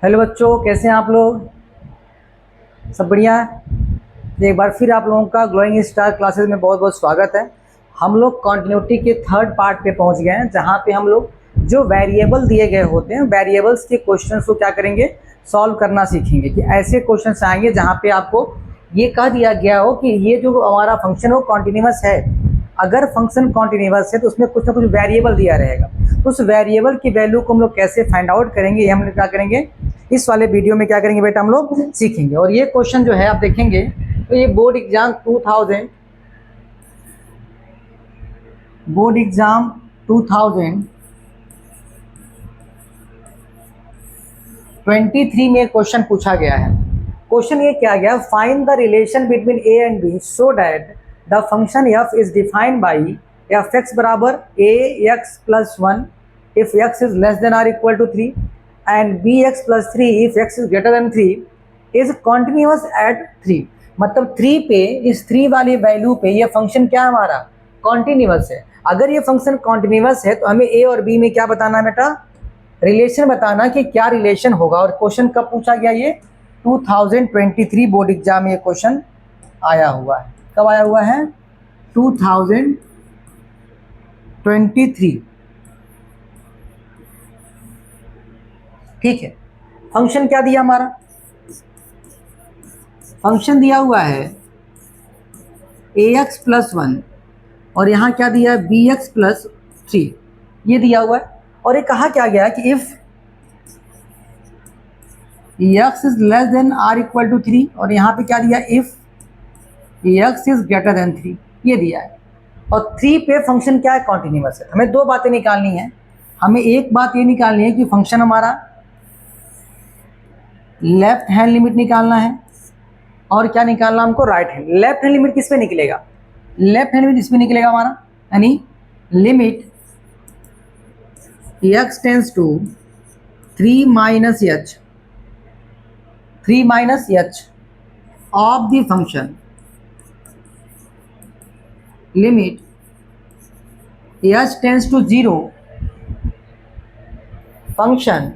Hello बच्चों, कैसे हैं आप लोग? सब बढ़िया है। एक बार फिर आप लोगों का ग्लोइंग स्टार क्लासेस में बहुत बहुत स्वागत है। हम लोग कॉन्टिन्यूटी के थर्ड पार्ट पे पहुंच गए हैं, जहां पे हम लोग जो वेरिएबल दिए गए होते हैं, वेरिएबल्स के क्वेश्चंस को क्या करेंगे, सॉल्व करना सीखेंगे। कि ऐसे क्वेश्चंस आएंगे जहां पे आपको ये कह दिया गया हो कि ये जो हमारा फंक्शन हो कॉन्टिन्यूअस है। अगर फंक्शन कॉन्टिन्यूअस है तो उसमें कुछ ना कुछ वेरिएबल दिया रहेगा। तो उस वेरिएबल की वैल्यू को हम लोग कैसे फाइंड आउट करेंगे, ये हम लोग क्या करेंगे इस वाले वीडियो में क्या करेंगे बेटा, हम लोग सीखेंगे। और ये क्वेश्चन जो है आप देखेंगे तो ये बोर्ड एग्जाम 2023 में क्वेश्चन पूछा गया है। क्वेश्चन ये क्या गया, find the relation between a and b so that the function f is defined by f x बराबर a x plus 1 if x is less than or equal to 3 and b x plus 3 if x is greater than 3 is continuous at 3। मतलब 3 पे, इस 3 वाली value पे ये function क्या हमारा continuous है। अगर ये फंक्शन कॉन्टिन्यूअस है तो हमें ए और बी में क्या बताना है बेटा, रिलेशन बताना कि क्या रिलेशन होगा। और क्वेश्चन कब पूछा गया, ये 2023 बोर्ड एग्जाम में ये क्वेश्चन आया हुआ है। कब आया हुआ है? 2023। ठीक है। फंक्शन क्या दिया हमारा, फंक्शन दिया हुआ है ax प्लस 1 और यहाँ क्या दिया है bx प्लस 3, ये दिया हुआ है। और ये कहा क्या गया कि if x is less than or equal to 3 और यहाँ पे क्या दिया if x is greater than 3, ये दिया है। और 3 पे फंक्शन क्या है, कॉन्टिन्यूअस है। हमें दो बातें निकालनी है। हमें एक बात ये निकालनी है कि फंक्शन हमारा लेफ्ट हैंड लिमिट निकालना है और क्या निकालना हमको, right hand. Left hand limit किस पे निकलेगा, लेफ्ट हैंड लिमिट इसमें निकलेगा हमारा, यानी limit x tends to 3 minus h of the function, limit h tends to 0 function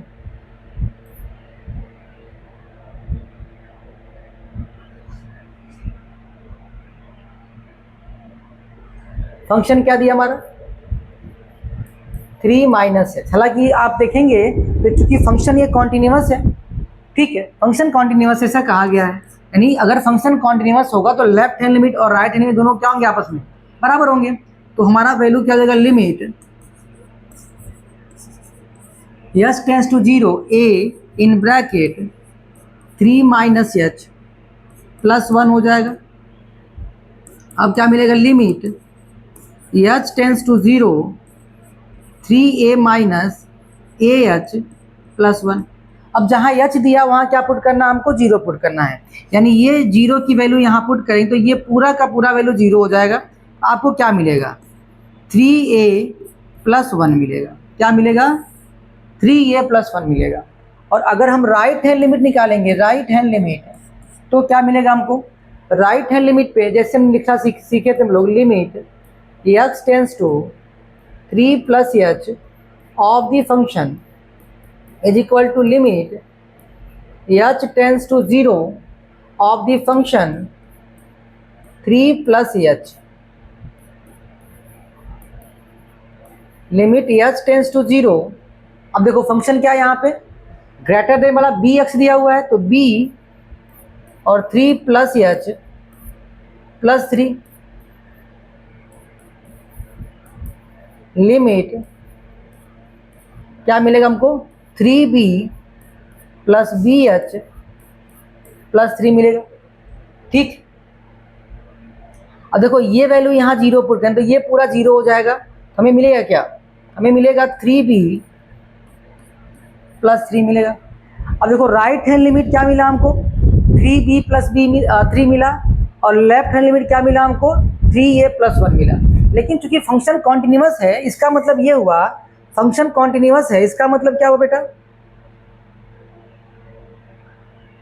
function क्या दिया हमारा 3 माइनस है। हालांकि आप देखेंगे तो चूंकि फंक्शन ये कॉन्टिन्यूअस है, ठीक है, फंक्शन कॉन्टिन्यूअस ऐसा कहा गया है। यानी अगर फंक्शन कॉन्टिन्यूअस होगा तो लेफ्ट हैंड लिमिट और राइट हैंड लिमिट दोनों क्या होंगे, आपस में बराबर होंगे। तो हमारा वैल्यू क्या जाएगा, limit h tends to 0 a in bracket 3 minus h plus 1 हो जाएगा। अब क्या मिलेगा, limit h tends to 0 3a minus a h plus 1। अब जहाँ एच दिया वहाँ क्या पुट करना, हमको 0 पुट करना है। यानी ये 0 की वैल्यू यहाँ पुट करें तो ये पूरा का पूरा वैल्यू 0 हो जाएगा। आपको क्या मिलेगा, 3a प्लस 1 मिलेगा। क्या मिलेगा, 3a प्लस 1 मिलेगा। और अगर हम राइट हैंड लिमिट निकालेंगे, राइट हैंड लिमिट, तो क्या मिलेगा हमको, राइट हैंड लिमिट पे जैसे हम लिखना सीखे थे हम लोग, limit x tends to 3 plus h of the function is equal to limit h tends to 0 of the function 3 plus h, limit h tends to 0। अब देखो फंक्शन क्या है यहाँ पे, ग्रेटर देन वाला bx दिया हुआ है तो b और 3 प्लस h प्लस 3, लिमिट क्या मिलेगा हमको, 3b प्लस bh प्लस 3 मिलेगा। ठीक, अब देखो ये वैल्यू यहाँ 0 पुट करें तो ये पूरा 0 हो जाएगा। हमें मिलेगा क्या, हमें मिलेगा 3b प्लस 3 मिलेगा। अब देखो राइट हैंड लिमिट क्या मिला हमको, 3b प्लस 3 मिला। और लेफ्ट हैंड लिमिट क्या मिला हमको, 3a प्लस 1 मिला। लेकिन चूंकि फंक्शन कॉन्टिन्यूअस है, इसका मतलब ये हुआ, फंक्शन कॉन्टिन्यूअस है इसका मतलब क्या हुआ बेटा,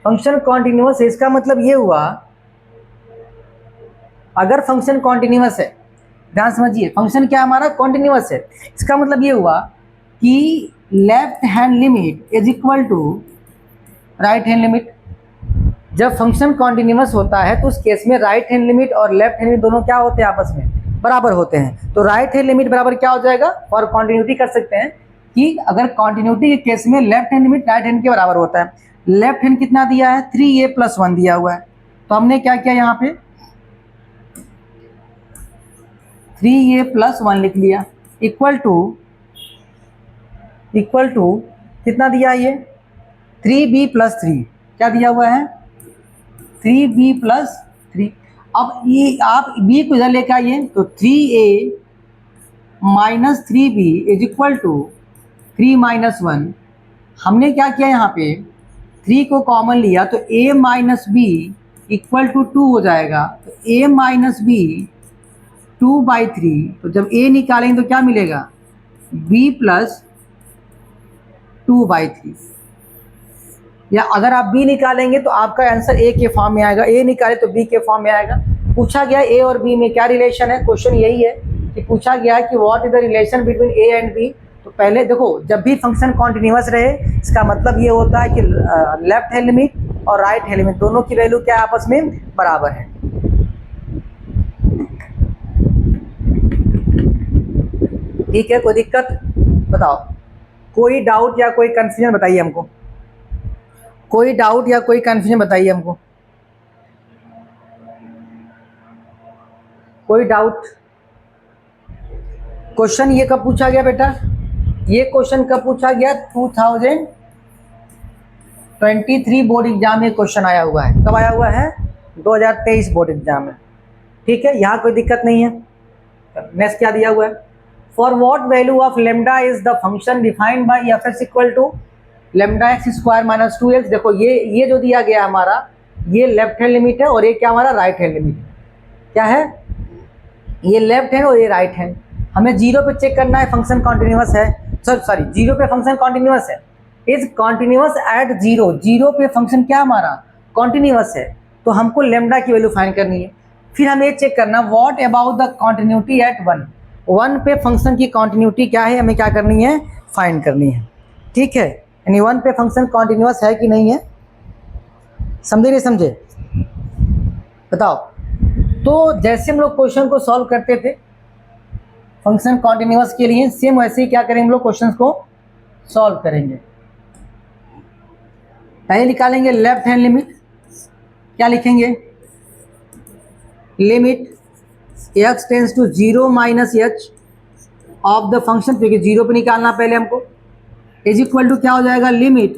फंक्शन कॉन्टिन्यूअस है इसका मतलब ये हुआ, अगर फंक्शन कॉन्टिन्यूअस है, ध्यान समझिए, फंक्शन क्या हमारा कॉन्टिन्यूअस है, इसका मतलब ये हुआ कि left hand limit is equal to right hand limit. जब फंक्शन कॉन्टिन्यूअस होता है तो उस केस में राइट हैंड लिमिट और लेफ्ट हैंड लिमिट दोनों क्या होते हैं, आपस में बराबर होते हैं। तो राइट हैंड लिमिट बराबर क्या हो जाएगा, फॉर कॉन्टिन्यूटी कर सकते हैं कि अगर कॉन्टिन्यूटी के केस में left hand limit right hand के बराबर होता है। लेफ्ट हैंड कितना दिया है, 3a + 1 दिया हुआ है, तो हमने क्या किया यहाँ पे 3a + 1 लिख लिया, इक्वल टू कितना दिया है ये 3b + 3, क्या दिया हुआ है 3b + 3। अब ये आप b को इधर लेकर आइए तो 3a - 3b = 3 - 1। हमने क्या किया यहाँ पे 3 को कॉमन लिया तो a - b = 2 हो जाएगा। तो a - b 2/3, तो जब a निकालेंगे तो क्या मिलेगा b + 2/3। या अगर आप b निकालेंगे तो आपका आंसर a के फॉर्म में आएगा, a निकाले तो b के फॉर्म में आएगा। पूछा गया a और b में क्या रिलेशन है, क्वेश्चन यही है कि पूछा गया है कि what is the relation between a and b। तो पहले देखो, जब भी फंक्शन कॉन्टिन्यूअस रहे इसका मतलब ये होता है कि लेफ्ट हैंड लिमिट और राइट हैंड लिमिट दोनों की वैल्यू क्या आपस में बराबर है। ठीक है, कोई दिक्कत बताओ, कोई डाउट या कोई कंफ्यूजन बताइए हमको, कोई डाउट या कोई कंफ्यूजन बताइए हमको, कोई डाउट। क्वेश्चन ये कब पूछा गया बेटा, ये क्वेश्चन कब पूछा गया 2023 बोर्ड एग्जाम में क्वेश्चन आया हुआ है। कब आया हुआ है 2023 बोर्ड एग्जाम में। ठीक है, यहाँ कोई दिक्कत नहीं है। नेक्स्ट क्या दिया हुआ है, for what value of lambda is the function defined by f(x) = λx² - 2x। देखो ये जो दिया गया हमारा ये लेफ्ट हैंड लिमिट है और ये क्या हमारा राइट हैंड लिमिट है। क्या है, ये लेफ्ट हैंड और ये राइट हैंड। हमें 0 पे चेक करना है फंक्शन कॉन्टिन्यूअस है, सॉरी 0 पे फंक्शन कॉन्टिन्यूअस है, इज कॉन्टिन्यूअस एट 0। 0 पे फंक्शन क्या हमारा कॉन्टिन्यूअस है, तो हमको लेमडा की वैल्यू फाइंड करनी है। फिर हमें चेक करना what about the continuity at 1। 1 पे फंक्शन की कॉन्टिन्यूटी क्या है, हमें क्या करनी है, फाइंड करनी है। ठीक है, यानी 1 पे फंक्शन कॉन्टिन्यूअस है कि नहीं है, समझे नहीं समझे बताओ। तो जैसे हम लोग क्वेश्चन को सॉल्व करते थे फंक्शन कॉन्टिन्यूअस के लिए, सेम वैसे ही क्या करेंगे हम लोग क्वेश्चन को सॉल्व करेंगे। पहले निकालेंगे लेफ्ट हैंड लिमिट, क्या लिखेंगे limit x tends to 0 - h of the function, क्योंकि 0 पे निकालना पहले हमको, इज इक्वल टू क्या हो जाएगा limit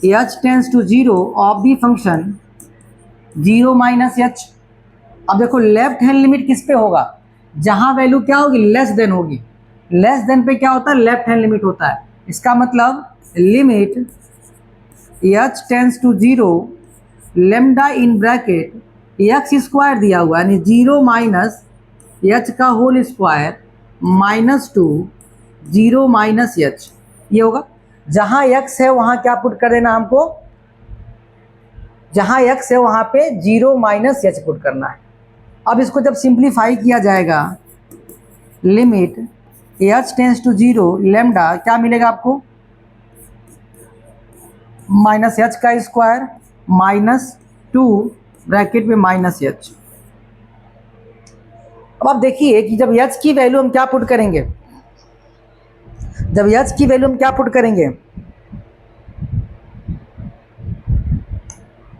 h tends to 0 of the function 0 - h। अब देखो लेफ्ट हैंड लिमिट किस पे होगा, जहां वैल्यू क्या होगी लेस देन होगी। लेस देन पे क्या होता है, लेफ्ट हैंड लिमिट होता है। इसका मतलब limit h tends to 0 lambda in bracket x² दिया हुआ है, यानी 0 - h का होल स्क्वायर -2 0 - h, ये होगा। जहां x है वहां क्या पुट कर देना हमको, जहां x है वहां पे 0 - h पुट करना है। अब इसको जब सिंप्लीफाई किया जाएगा limit h tends to 0 lambda क्या मिलेगा आपको -h का स्क्वायर -2 ब्रैकेट में -h। अब आप देखिए कि जब h की वैल्यू हम क्या पुट करेंगे, जब h की वैल्यू हम क्या पुट करेंगे,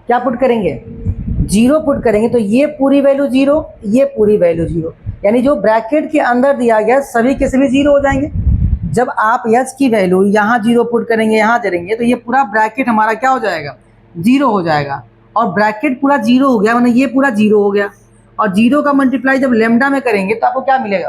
क्या पुट करेंगे 0 पुट करेंगे, तो ये पूरी वैल्यू 0, ये पूरी वैल्यू 0, यानी जो ब्रैकेट के अंदर दिया गया सभी के सभी 0 हो जाएंगे। जब आप h की वैल्यू यहाँ 0 पुट करेंगे, यहाँ करेंगे, तो ये पूरा ब्रैकेट हमारा क्या हो जाएगा 0 हो जाएगा। और ब्रैकेट पूरा 0 हो गया, मतलब ये पूरा 0 हो गया। और 0 का मल्टीप्लाई जब लेमडा में करेंगे तो आपको क्या मिलेगा,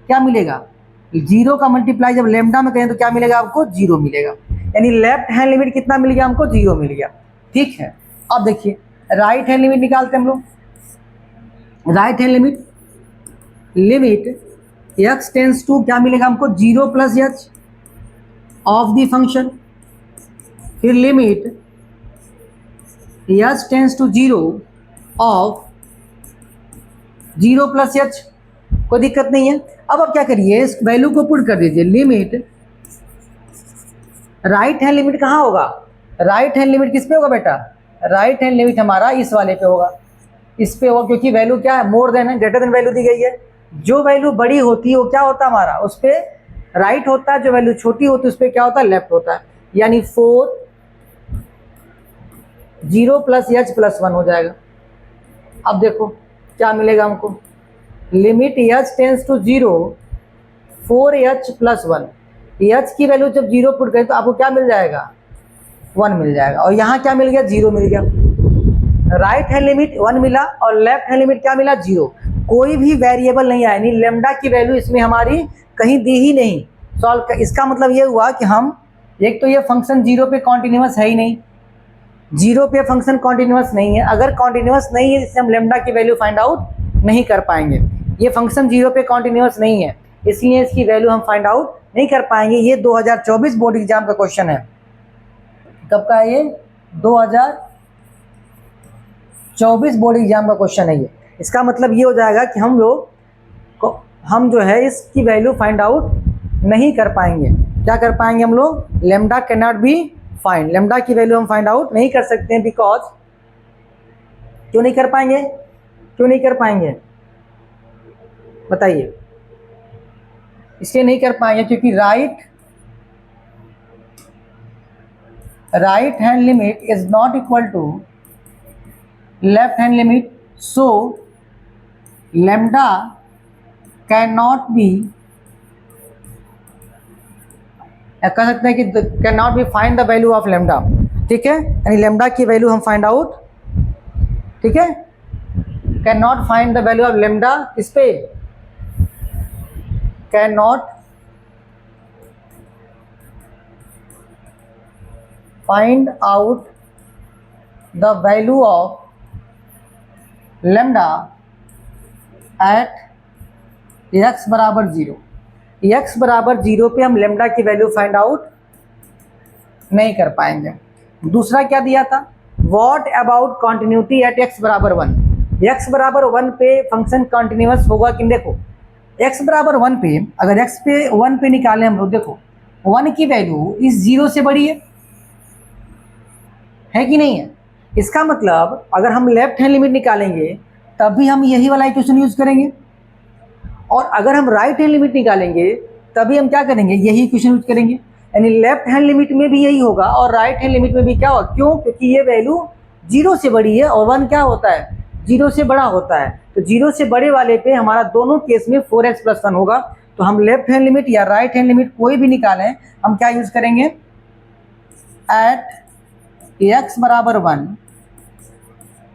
क्या मिलेगा 0 का मल्टीप्लाई जब लेमडा में करेंगे तो क्या मिलेगा आपको 0 मिलेगा। यानी लेफ्ट हैंड लिमिट कितना मिल गया हमको 0 मिल गया। ठीक है, अब देखिए राइट हैंड लिमिट निकालते हैं हम लोग। Right hand limit x tends to क्या मिलेगा हमको 0 + h ऑफ द फंक्शन, फिर limit h tends to 0 of 0 + h, कोई दिक्कत नहीं है। अब आप क्या करिए इस वैल्यू को पुट कर दीजिए, लिमिट राइट हैंड लिमिट कहाँ होगा राइट हैंड लिमिट किस पे होगा बेटा, राइट हैंड लिमिट हमारा इस वाले पे होगा, इस पे होगा, क्योंकि वैल्यू क्या है, मोर देन है, ग्रेटर देन वैल्यू दी गई है। जो वैल्यू बड़ी होती है वो क्या होता है हमारा, उस पे राइट होता है, जो वैल्यू छोटी होती है उस पे क्या होता है, लेफ्ट होता है। यानी 4 0 + h + 1 हो जाएगा। अब देखो क्या मिलेगा हमको, limit h tends to 0 4h + 1, h की वैल्यू जब 0 पुट करें तो आपको क्या मिल जाएगा, 1 मिल जाएगा। और यहाँ क्या मिल गया, 0 मिल गया। राइट हैंड लिमिट 1 मिला और लेफ्ट हैंड लिमिट क्या मिला, 0। कोई भी वेरिएबल नहीं आया, यानी लेमडा की वैल्यू इसमें हमारी कहीं दी ही नहीं सॉल्व कर। इसका मतलब ये हुआ कि हम, एक तो ये फंक्शन 0 पे कॉन्टिन्यूस है ही नहीं, 0 पे फंक्शन कॉन्टिन्यूस नहीं है। अगर कॉन्टिन्यूस नहीं है इससे हम लेमडा की वैल्यू फाइंड आउट नहीं कर पाएंगे। ये फंक्शन 0 पे कॉन्टिन्यूस नहीं है, इसलिए इसकी वैल्यू हम फाइंड आउट नहीं कर पाएंगे। ये 2024 बोर्ड एग्जाम का क्वेश्चन है। कब का है ये, 2024 बोर्ड एग्जाम का क्वेश्चन है ये। इसका मतलब ये हो जाएगा कि हम लोग को, हम जो है इसकी वैल्यू फाइंड आउट नहीं कर पाएंगे। क्या कर पाएंगे हम लोग, lambda can not be find, lambda की वैल्यू हम फाइंड आउट नहीं कर सकते हैं। बिकॉज क्यों नहीं कर पाएंगे, क्यों नहीं कर पाएंगे बताइए, इसलिए नहीं कर पाएंगे क्योंकि right hand limit is not equal to left hand limit, so lambda can not be, कह सकते हैं कि can not be find the value of lambda. ठीक है, यानी लेमडा की वैल्यू हम फाइंड आउट, ठीक है, can not find the value of lambda, किस पे, can not find out the value of lambda at x बराबर 0। x बराबर 0 पे हम लेमडा की वैल्यू फाइंड आउट नहीं कर पाएंगे। दूसरा क्या दिया था, what about continuity at x बराबर 1। x बराबर 1 पे फंक्शन कॉन्टिन्यूस होगा कि देखो, x बराबर 1 पे अगर x पे 1 पे निकालें हम लोग, देखो 1 की वैल्यू इस 0 से बड़ी है कि नहीं है। इसका मतलब अगर हम लेफ्ट हैंड लिमिट निकालेंगे तब भी हम यही वाला इक्वेशन यूज करेंगे, और अगर हम राइट हैंड लिमिट निकालेंगे तभी हम क्या करेंगे, यही इक्वेशन यूज करेंगे। यानी लेफ्ट हैंड लिमिट में भी यही होगा और राइट हैंड लिमिट में भी क्या होगा, क्यों, क्योंकि ये वैल्यू 0 से बड़ी है और 1 क्या होता है, 0 से बड़ा होता है। तो 0 से बड़े वाले पे हमारा दोनों केस में 4x + 1 होगा। तो हम लेफ्ट हैंड लिमिट या राइट हैंड लिमिट कोई भी निकालें, हम क्या यूज करेंगे, एट x बराबर 1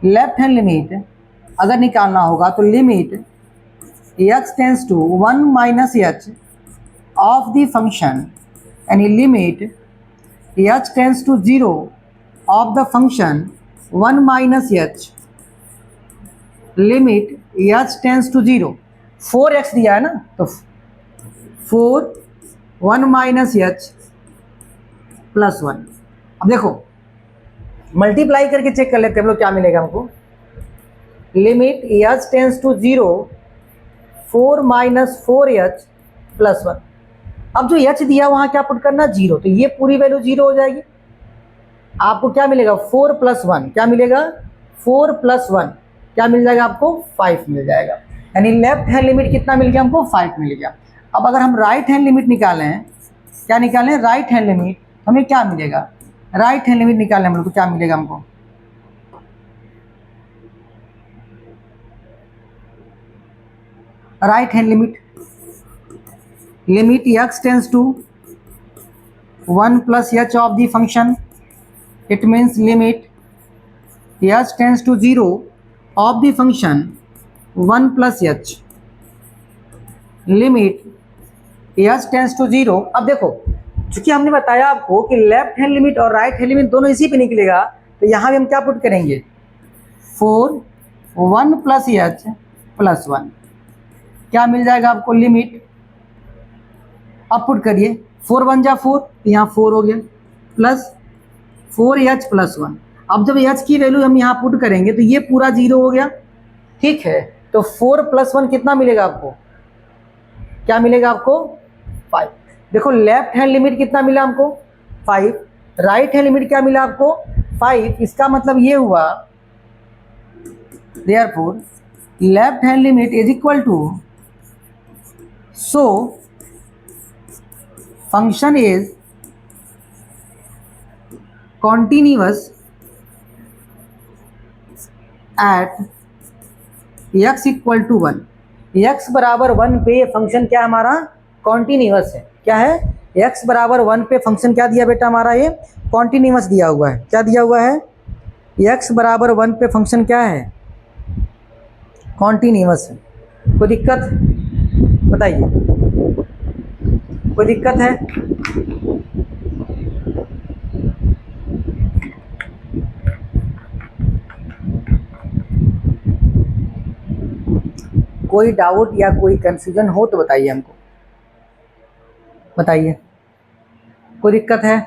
लेफ्ट हैंड लिमिट अगर निकालना होगा तो limit x tends to 1 - h of the function, यानी limit h tends to 0 of the function 1 - h, limit h tends to 0, 4x दिया है ना, तो 4 1 - h + 1। अब देखो मल्टीप्लाई करके चेक कर लेते हैं हम लोग, क्या मिलेगा हमको, limit h tends to 0 4 - 4h + 1। अब जो h दिया वहां क्या पुट करना, 0, तो ये पूरी वैल्यू 0 हो जाएगी। आपको क्या मिलेगा, 4 + 1 क्या मिलेगा, 4 + 1 क्या मिल जाएगा आपको, 5 मिल जाएगा। यानी लेफ्ट हैंड लिमिट कितना मिल गया हमको, 5 मिल गया। अब अगर हम राइट हैंड लिमिट निकालें, क्या निकालें, राइट हैंड लिमिट, हमें क्या मिलेगा, राइट हैंड लिमिट निकालें हम लोग तो क्या मिलेगा हमको, right hand limit, limit x tends to 1 + h of the function, it means limit h tends to 0 of the function 1 + h, limit h tends to 0। अब देखो चूंकि हमने बताया आपको कि लेफ्ट हैंड लिमिट और राइट हैंड लिमिट दोनों इसी पे निकलेगा, तो यहाँ भी हम क्या पुट करेंगे, 4 1 + h + 1 क्या मिल जाएगा आपको, लिमिट, अब पुट करिए, 4 1 जा 4, यहाँ 4 हो गया, प्लस 4h + 1। अब जब h की वैल्यू हम यहाँ पुट करेंगे तो ये पूरा 0 हो गया, ठीक है। तो 4 + 1 कितना मिलेगा आपको, क्या मिलेगा आपको, 5। देखो लेफ्ट हैंड लिमिट कितना मिला हमको, 5, राइट हैंड लिमिट क्या मिला आपको 5, इसका मतलब ये हुआ therefore left hand limit is equal to, so function is continuous at x equal to 1। x बराबर 1 पे फंक्शन क्या हमारा कॉन्टिन्यूअस है। क्या है x बराबर 1 पे फंक्शन क्या दिया बेटा हमारा, ये कॉन्टिन्यूअस दिया हुआ है। क्या दिया हुआ है, x बराबर 1 पे फंक्शन क्या है कॉन्टिन्यूअस है। कोई दिक्कत बताइए, कोई दिक्कत है? कोई डाउट या कोई कंफ्यूजन हो तो बताइए हमको, बताइए कोई दिक्कत है?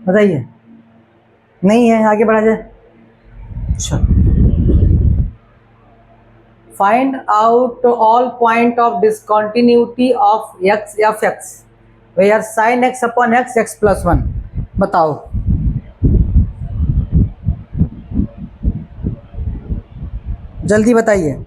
बताइए, नहीं है आगे बढ़ा जाए। अच्छा, find out all point of discontinuity of x f x where sine x upon x x plus 1। बताओ, जल्दी बताइए।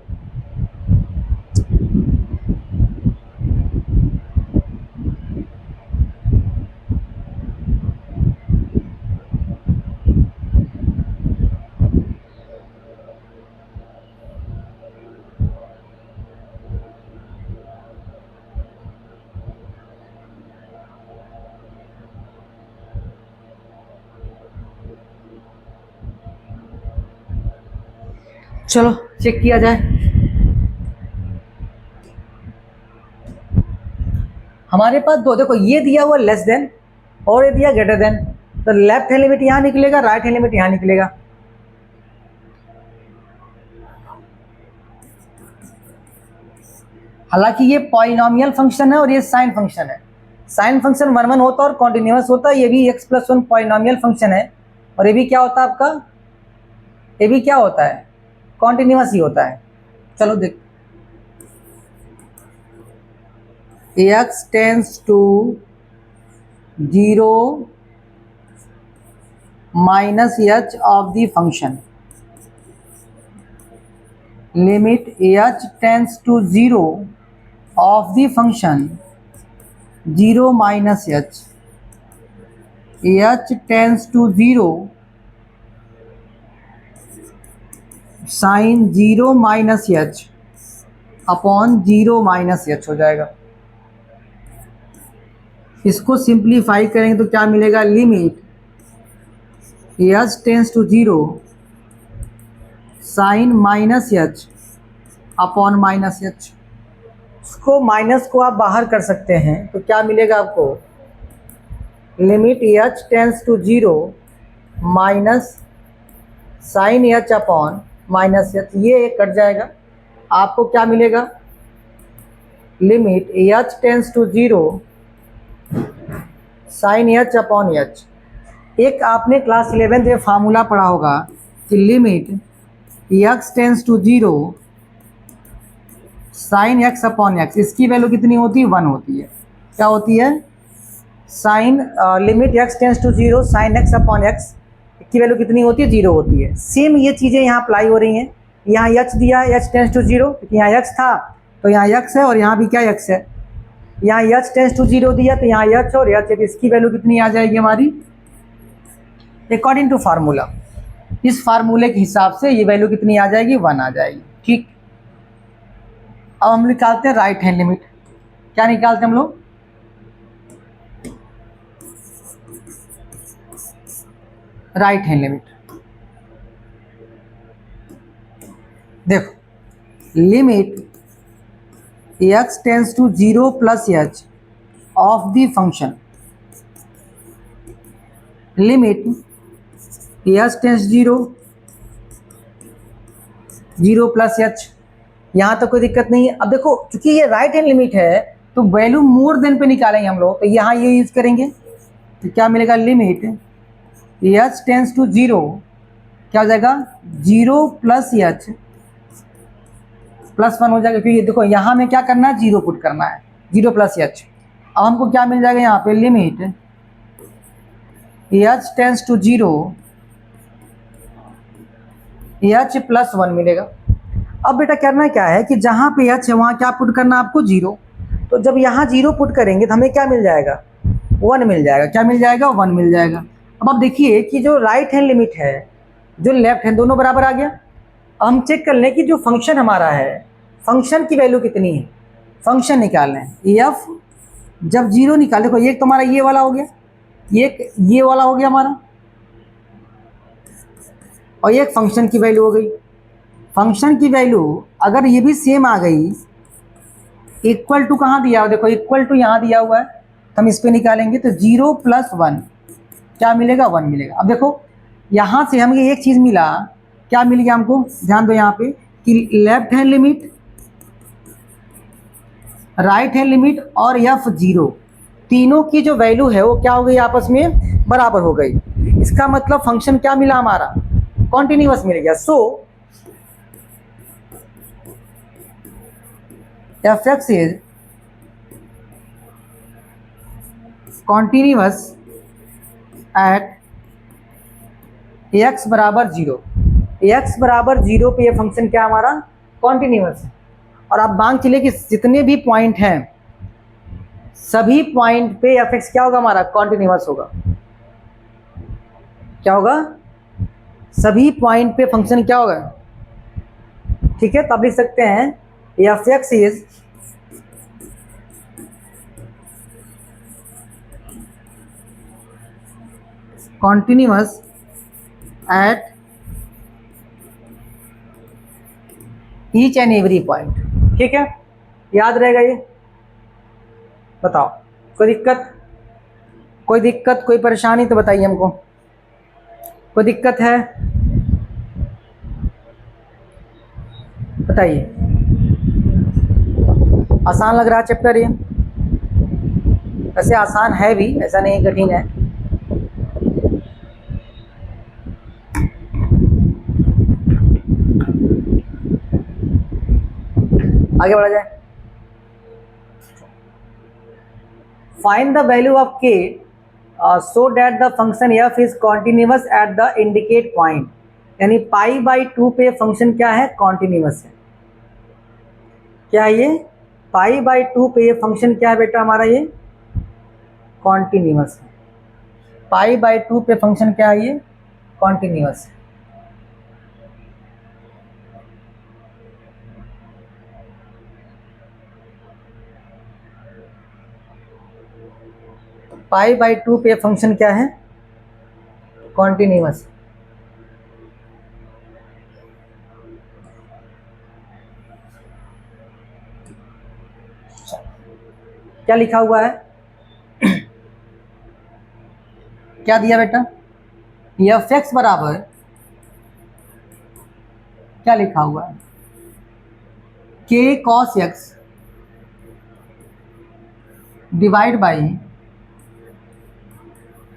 चलो चेक किया जाए। हमारे पास दो, देखो ये दिया हुआ लेस देन और ये दिया ग्रेटर देन, तो लेफ्ट हैंड लिमिट यहां निकलेगा, राइट हैंड लिमिट यहां निकलेगा। हालांकि ये पॉलिनोमियल फंक्शन है और ये साइन फंक्शन है। साइन फंक्शन 1 1 होता है और कॉन्टिन्यूअस होता है। ये भी x प्लस 1 पॉलिनोमियल फंक्शन है और ये भी क्या होता है आपका, ये भी क्या होता है कॉन्टिन्यूअस ही होता है। चलो देख, x tends to 0 minus h of the function, limit h tends to 0 of the function 0 minus h, h tends to 0 sine 0 minus h upon 0 minus h हो जाएगा। इसको सिंप्लीफाई करेंगे तो क्या मिलेगा, limit h tends to 0 sine minus h upon minus h। इसको minus को आप बाहर कर सकते हैं तो क्या मिलेगा आपको, limit h tends to 0 minus sine h upon minus h, ये कट जाएगा। आपको क्या मिलेगा, limit h tends to 0 sine h upon h। एक आपने क्लास 11 में फार्मूला पढ़ा होगा कि limit x tends to 0 sine x upon x, इसकी वैल्यू कितनी होती है, 1 होती है। क्या होती है, sine limit x tends to 0 sine x upon x की वैल्यू कितनी होती है, 0 होती है। सेम ये चीज़ें यहाँ अप्लाई हो रही हैं। यहाँ h दिया है h टेंस टू 0, क्योंकि यहाँ x था तो यहाँ x है और यहाँ भी क्या x है। यहाँ h टेंस टू 0 दिया तो यहाँ h और h है, तो इसकी वैल्यू कितनी आ जाएगी हमारी, अकॉर्डिंग टू फार्मूला। इस फार्मूले के हिसाब से ये वैल्यू कितनी आ जाएगी, 1 आ जाएगी। ठीक, अब हम निकालते हैं राइट हैंड लिमिट। क्या निकालते हैं हम लोग, राइट हैंड लिमिट। देखो, limit x tends to 0 plus h of the function, limit h tends 0 plus h, यहाँ तो कोई दिक्कत नहीं है। अब देखो, चूंकि ये राइट हैंड लिमिट है तो वैल्यू मोर देन पे निकालेंगे हम लोग, तो यहाँ ये यूज करेंगे, तो क्या मिलेगा, लिमिट एच टेंस टू 0, क्या हो जाएगा 0 प्लस एच प्लस 1 हो जाएगा, क्योंकि देखो यहाँ में क्या करना है, 0 पुट करना है, 0 प्लस एच। अब हमको क्या मिल जाएगा यहाँ पे, limit h tends to 0 h plus 1 मिलेगा। अब बेटा करना क्या है कि जहाँ पे एच है वहाँ क्या पुट करना है आपको, 0। तो जब यहाँ 0 पुट करेंगे तो हमें क्या मिल जाएगा, 1 मिल जाएगा। क्या मिल जाएगा, 1 मिल जाएगा। अब आप देखिए कि जो राइट हैंड लिमिट है, जो लेफ्ट हैंड, दोनों बराबर आ गया। हम चेक कर लें कि जो फंक्शन हमारा है, फंक्शन की वैल्यू कितनी है, फंक्शन निकाल लें। एफ जब 0 निकाल, देखो एक तुम्हारा ये वाला हो गया, एक ये वाला हो गया हमारा, और एक फंक्शन की वैल्यू हो गई। फंक्शन की वैल्यू अगर ये भी सेम आ गई, इक्वल टू कहाँ दिया हुआ, देखो इक्वल टू यहाँ दिया हुआ है, तो हम इस पर निकालेंगे, तो 0 प्लस 1 क्या मिलेगा, 1 मिलेगा। अब देखो यहाँ से हमें एक चीज़ मिला, क्या मिल गया हमको, ध्यान दो यहाँ पे कि left hand limit, right hand limit और F0 तीनों की जो वैल्यू है वो क्या हो गई, आपस में बराबर हो गई। इसका मतलब फंक्शन क्या मिला हमारा, कॉन्टिन्यूअस मिल गया। So fx is continuous at x बराबर 0। x बराबर 0 पे ये फंक्शन क्या हमारा, कॉन्टिन्यूअस है। और आप मान चलिए कि जितने भी पॉइंट हैं सभी पॉइंट पे fx क्या होगा हमारा, कॉन्टिन्यूअस होगा। क्या होगा, सभी पॉइंट पे फंक्शन क्या होगा, ठीक है। तो आप लिख सकते हैं fx is continuous at each and every point, ठीक है, याद रहेगा ये। बताओ कोई दिक्कत, कोई दिक्कत, कोई परेशानी तो बताइए हमको, कोई दिक्कत है बताइए। आसान लग रहा है चैप्टर ये, वैसे आसान है भी, ऐसा नहीं कठिन है। आगे बढ़ा जाए। Find the value of k so that the function f is continuous at the indicate point, यानी π/2 पे फंक्शन क्या है, कॉन्टिन्यूअस है। क्या है ये, π/2 पे ये फंक्शन क्या है बेटा हमारा, ये कॉन्टिन्यूअस है। π/2 पे फंक्शन क्या है, ये कॉन्टिन्यूअस है। π/2 पे फंक्शन क्या है, कॉन्टिन्यूअस। क्या लिखा हुआ है, क्या दिया बेटा, fx बराबर क्या लिखा हुआ है, k cos x divide by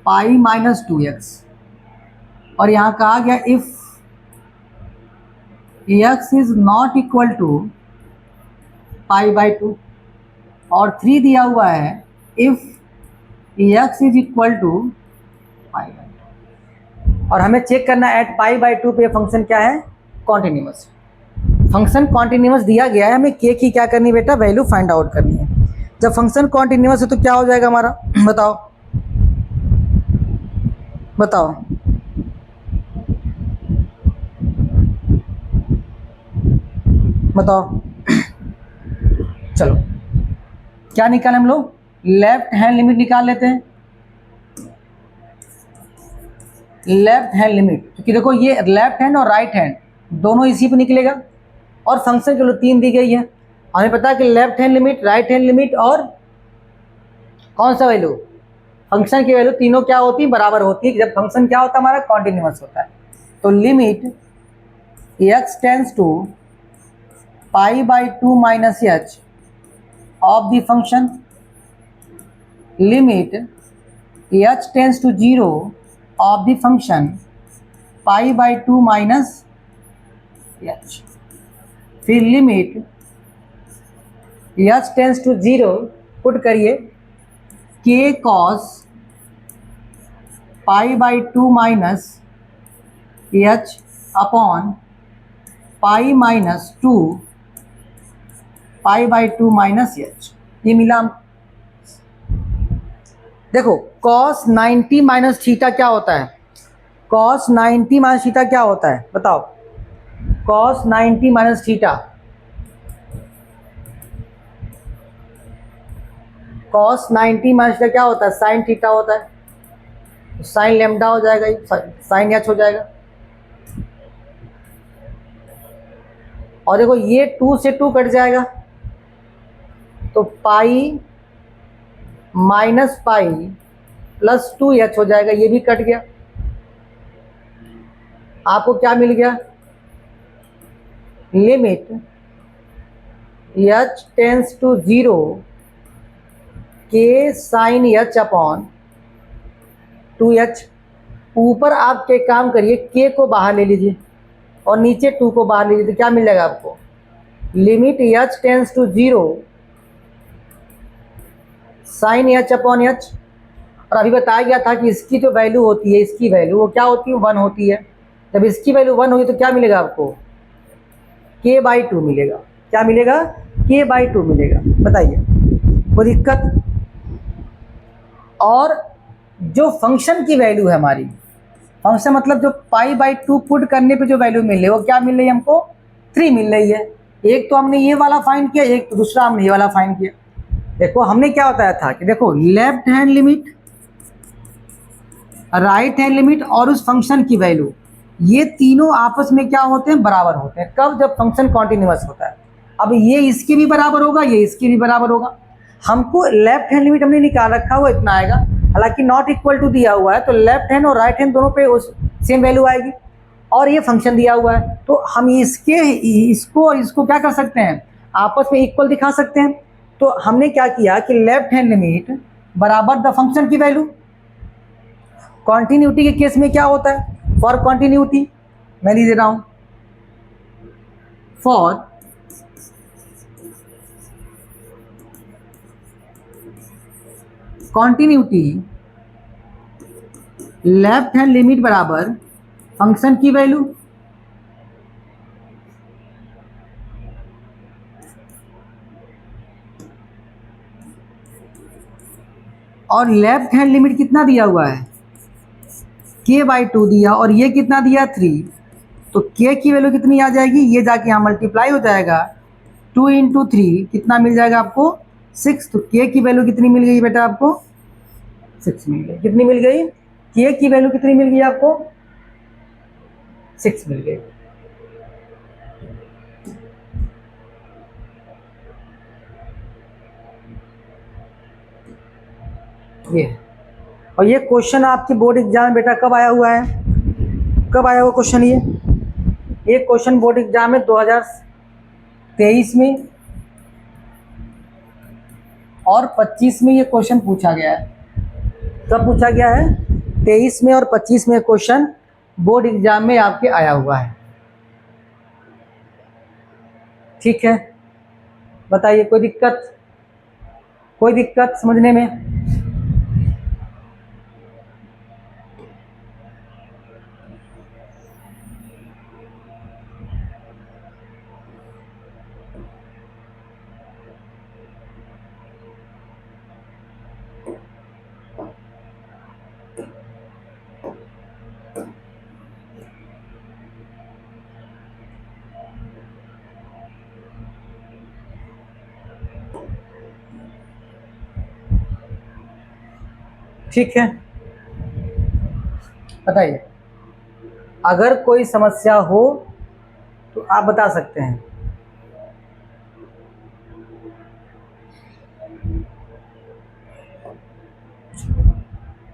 π-2x, और यहाँ कहा गया if x is not equal to π/2, और 3 दिया हुआ है if x is equal to π/2, और हमें चेक करना है एट π/2 पे फंक्शन क्या है, कॉन्टिन्यूअस। फंक्शन कॉन्टिन्यूअस दिया गया है, हमें k की क्या करनी बेटा, वैल्यू फाइंड आउट करनी है। जब फंक्शन कॉन्टिन्यूअस है तो क्या हो जाएगा हमारा, बताओ बताओ, बताओ। चलो क्या निकाले हम लोग, लेफ्ट हैंड लिमिट निकाल लेते हैं। लेफ्ट हैंड लिमिट, क्योंकि देखो ये लेफ्ट हैंड और राइट हैंड दोनों इसी पे निकलेगा, और फंक्शन चलो 3 दी गई है। हमें पता है कि left hand limit, right hand limit और कौन सा वैल्यू, फंक्शन की वैल्यू, तीनों क्या होती है, बराबर होती है जब फंक्शन क्या होता है हमारा, कॉन्टिन्यूअस होता है। तो limit x tends to π/2 minus h of the function limit h tends to 0 of the function pi by 2 minus h। फिर limit h tends to 0 put करिए k cos pi by 2 minus h upon pi minus 2 pi by 2 minus h। ये मिला। देखो cos 90 minus theta क्या होता है? cos 90 minus theta क्या होता है बताओ? cos 90 minus theta, cos 90 minus theta क्या होता है? साइन थीटा होता है। साइन लेमडा हो जाएगा, साइन एच हो जाएगा। और देखो ये 2 से 2 कट जाएगा तो पाई माइनस पाई प्लस 2h हो जाएगा, ये भी कट गया। आपको क्या मिल गया? Limit h tends to 0 k sine h upon 2h। ऊपर आप के काम करिए, k को बाहर ले लीजिए और नीचे 2 को बाहर ले लीजिए, तो क्या मिल जाएगा आपको? Limit h tends to 0 sine h upon h। और अभी बताया गया था कि इसकी जो वैल्यू होती है, इसकी वैल्यू वो क्या होती है? 1 होती है। जब इसकी वैल्यू 1 होगी तो क्या मिलेगा आपको? k बाई 2 मिलेगा। क्या मिलेगा? k बाई 2 मिलेगा। बताइए कोई दिक्कत? और जो फंक्शन की वैल्यू है हमारी, फंक्शन मतलब जो पाई बाई 2 पुट करने पे जो वैल्यू मिल रही है वो क्या मिल रही है हमको? 3 मिल रही है। एक तो हमने ये वाला फाइंड किया, एक तो दूसरा हमने ये वाला फाइंड किया। देखो हमने क्या बताया था कि देखो left hand limit, right hand limit और उस फंक्शन की वैल्यू, ये तीनों आपस में क्या होते हैं? बराबर होते हैं। कब? जब फंक्शन कॉन्टिन्यूअस होता है। अब ये इसके भी बराबर होगा, ये इसके भी बराबर होगा। हमको लेफ्ट हैंड लिमिट हमने निकाल रखा हुआ इतना आएगा, हालांकि नॉट इक्वल टू दिया हुआ है तो लेफ्ट हैंड और राइट हैंड दोनों पे उस सेम वैल्यू आएगी। और ये फंक्शन दिया हुआ है तो हम इसको क्या कर सकते हैं? आपस में इक्वल दिखा सकते हैं। तो हमने क्या किया कि लेफ्ट हैंड लिमिट बराबर द फंक्शन की वैल्यू। कॉन्टिन्यूटी के केस में क्या होता है? फॉर कॉन्टिन्यूटी मैं लिख दे रहा हूं, for continuity left hand limit बराबर फंक्शन की वैल्यू। और लेफ्ट हैंड लिमिट कितना दिया हुआ है? k बाई 2 दिया, और ये कितना दिया? 3। तो k की वैल्यू कितनी आ जाएगी? ये जाके यहाँ मल्टीप्लाई हो जाएगा, 2 इंटू 3 कितना मिल जाएगा आपको? 6। तो k की वैल्यू कितनी मिल गई बेटा आपको? 6 मिल गई। कितनी मिल गई? k की वैल्यू कितनी मिल गई आपको? 6 मिल गई। ये और ये क्वेश्चन आपके बोर्ड एग्जाम में बेटा कब आया हुआ है? कब आया हुआ क्वेश्चन? ये क्वेश्चन बोर्ड एग्जाम में 2023 में और 25 में ये क्वेश्चन पूछा गया है। कब पूछा गया है? 23 में और 25 में क्वेश्चन बोर्ड एग्जाम में आपके आया हुआ है। ठीक है, बताइए कोई दिक्कत? कोई दिक्कत समझने में? ठीक है, बताइए अगर कोई समस्या हो तो आप बता सकते हैं।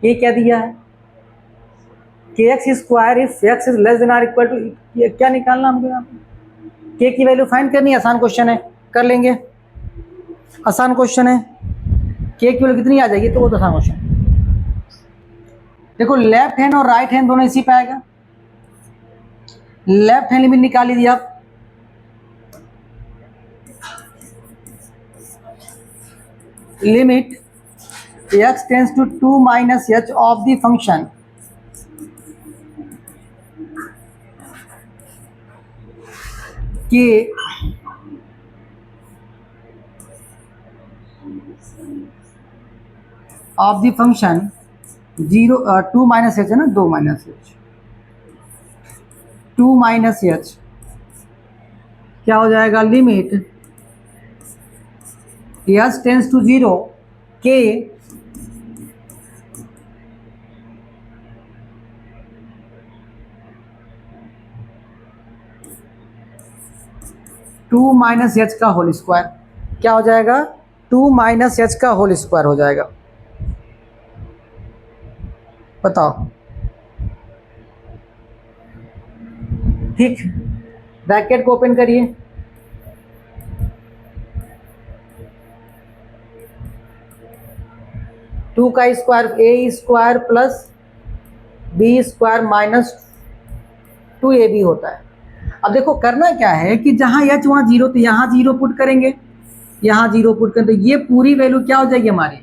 ये क्या दिया है? K x square if x is less than or equal to, क्या निकालना हमको? यहाँ पे के की वैल्यू फाइंड करनी, आसान क्वेश्चन है, कर लेंगे। आसान क्वेश्चन है, के की वैल्यू कितनी आ जाएगी, तो वो तो आसान क्वेश्चन। देखो लेफ्ट हैंड और राइट हैंड दोनों इसी पे आएगा। लेफ्ट हैंड लिमिट निकाल लीजिए आप, limit x tends to 2 minus h of the function के of the function 2 minus h है ना, 2 माइनस एच, 2 माइनस एच क्या हो जाएगा, लिमिट एच टेंस टू 0 के टू माइनस एच का होल स्क्वायर, क्या हो जाएगा, 2 माइनस एच का होल स्क्वायर हो जाएगा। बताओ, ठीक। ब्रैकेट को ओपन करिए, टू का square a square plus b square minus 2ab होता है। अब देखो करना क्या है कि जहां एच वहां जीरो, तो यहाँ जीरो पुट करेंगे, यहाँ जीरो पुट करें, तो ये पूरी वैल्यू क्या हो जाएगी हमारी,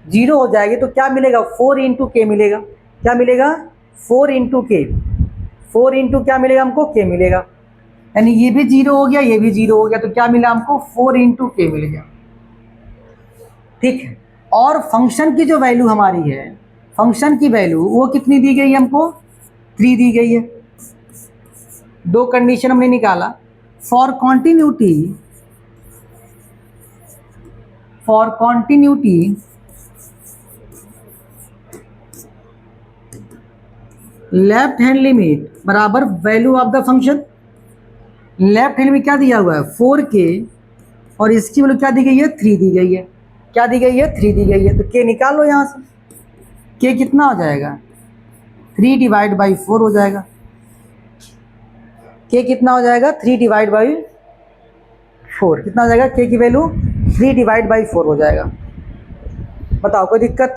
जीरो हो जाएगी। तो क्या मिलेगा, 4 इंटू के मिलेगा। क्या मिलेगा, 4 इंटू के, 4 इंटू क्या मिलेगा हमको, के मिलेगा। यानी ये भी जीरो हो गया, ये भी जीरो हो गया, तो क्या मिला हमको, 4 इंटू के मिल गया। ठीक है। और फंक्शन की जो वैल्यू हमारी है, फंक्शन की वैल्यू वो कितनी दी गई है हमको, 3 दी गई है। दो कंडीशन हमने निकाला, for continuity, for continuity left hand limit बराबर value of the function. Left hand में क्या दिया हुआ है, 4k, और इसकी वैल्यू क्या दी गई है, 3 दी गई है। क्या दी गई है, 3 दी गई है। तो k निकाल लो यहाँ से, k कितना हो जाएगा, 3 डिवाइड बाई 4 हो जाएगा। k कितना हो जाएगा, 3 डिवाइड बाई 4 कितना हो जाएगा, k की वैल्यू 3 डिवाइड बाई 4 हो जाएगा। बताओ कोई दिक्कत,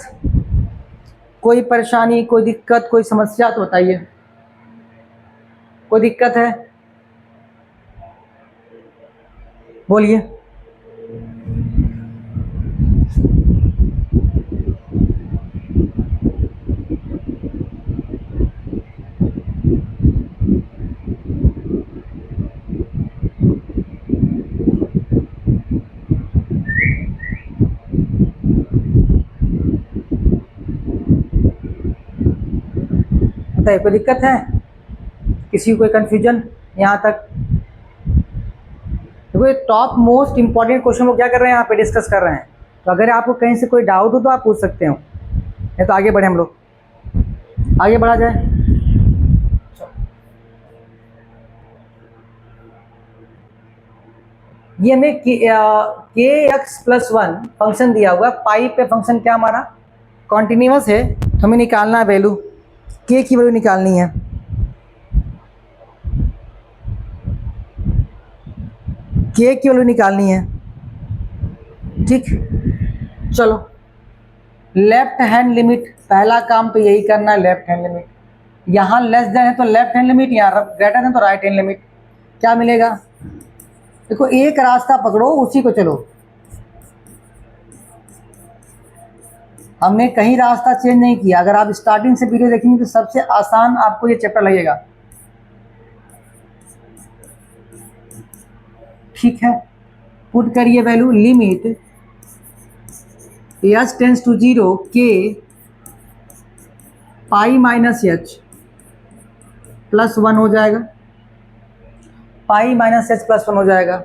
कोई परेशानी, कोई दिक्कत, कोई समस्या तो बताइए, कोई दिक्कत है बोलिए। बताइए कोई दिक्कत है, किसी को कोई कन्फ्यूजन यहाँ तक। देखो टॉप मोस्ट इंपॉर्टेंट क्वेश्चन को क्या कर रहे हैं यहाँ पे डिस्कस कर रहे हैं। तो अगर आपको कहीं से कोई डाउट हो तो आप पूछ सकते हो, नहीं तो आगे बढ़े हम लोग, आगे बढ़ा जाए। ये हमें के एक्स प्लस 1 फंक्शन दिया हुआ है, पाई पे फंक्शन क्या हमारा कॉन्टिन्यूस है, तो हमें निकालना है वैल्यू, के की वैल्यू निकालनी है। के की वैल्यू निकालनी है, ठीक। चलो लेफ्ट हैंड लिमिट, पहला काम तो यही करना है, लेफ्ट हैंड लिमिट। यहाँ लेस देन है तो लेफ्ट हैंड लिमिट, यहाँ ग्रेटर है तो राइट हैंड लिमिट। क्या मिलेगा, देखो एक रास्ता पकड़ो, उसी को चलो। हमने कहीं रास्ता चेंज नहीं किया। अगर आप स्टार्टिंग से वीडियो देखेंगे तो सबसे आसान आपको ये चैप्टर लगेगा, ठीक है। पुट करिए value, limit h tends to 0 k pi minus h plus 1 हो जाएगा, पाई माइनस एच प्लस 1 हो जाएगा।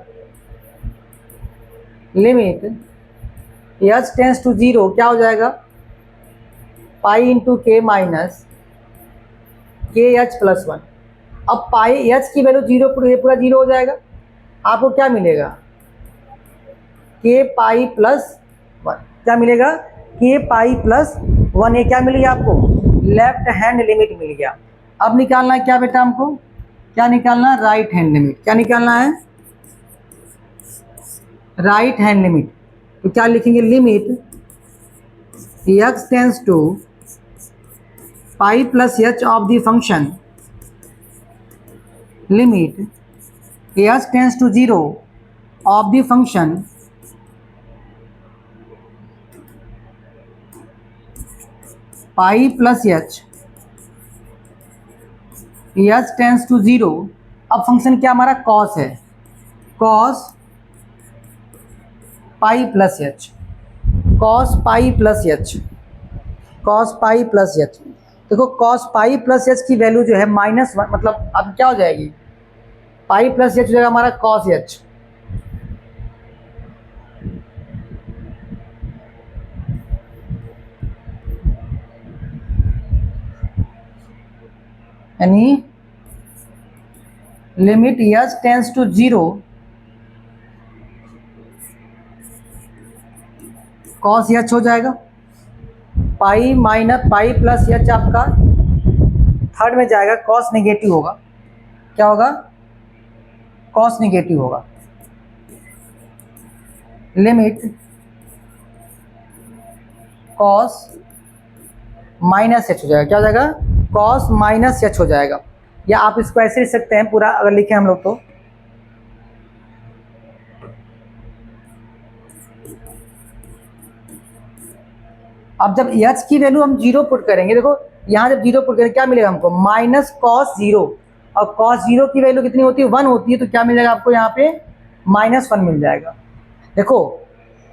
लिमिट एच टेंस टू 0 क्या हो जाएगा, पाई इंटू के माइनस के एच प्लस 1। अब पाई एच की वैल्यू 0, पूरा 0 हो जाएगा। आपको क्या मिलेगा, के पाई प्लस 1। क्या मिलेगा, के पाई प्लस 1। ये क्या मिल गया आपको, लेफ्ट हैंड लिमिट मिल गया। अब निकालना है क्या बेटा हमको, क्या निकालना है, राइट हैंड लिमिट। क्या निकालना है, राइट हैंड लिमिट। तो क्या लिखेंगे, limit x tends to pi plus h of the function, limit x tends to 0 of the function pi plus h tends to 0। अब फंक्शन क्या हमारा कॉस है, cos pi plus h, cos pi plus h, cos pi plus h. देखो cos pi plus h की value जो है -1, मतलब अब क्या हो जाएगी, पाई प्लस एच हो जाएगा हमारा कॉस एच। यानी limit h tends to 0 cos h हो जाएगा, pi minus pi plus h आपका थर्ड में जाएगा, कॉस नेगेटिव होगा, क्या होगा, कॉस नेगेटिव होगा। लिमिट कॉस माइनस एच हो जाएगा, क्या हो जाएगा, कॉस माइनस एच हो जाएगा। या आप इसको ऐसे लिख सकते हैं पूरा, अगर लिखें हम लोग तो अब जब एच की वैल्यू हम 0 पुट करेंगे, देखो यहाँ जब 0 पुट करेंगे क्या मिलेगा हमको, माइनस कॉस 0, और कॉस 0 की वैल्यू कितनी होती है, 1 होती है, तो क्या मिल जाएगा आपको यहाँ पे -1 मिल जाएगा। देखो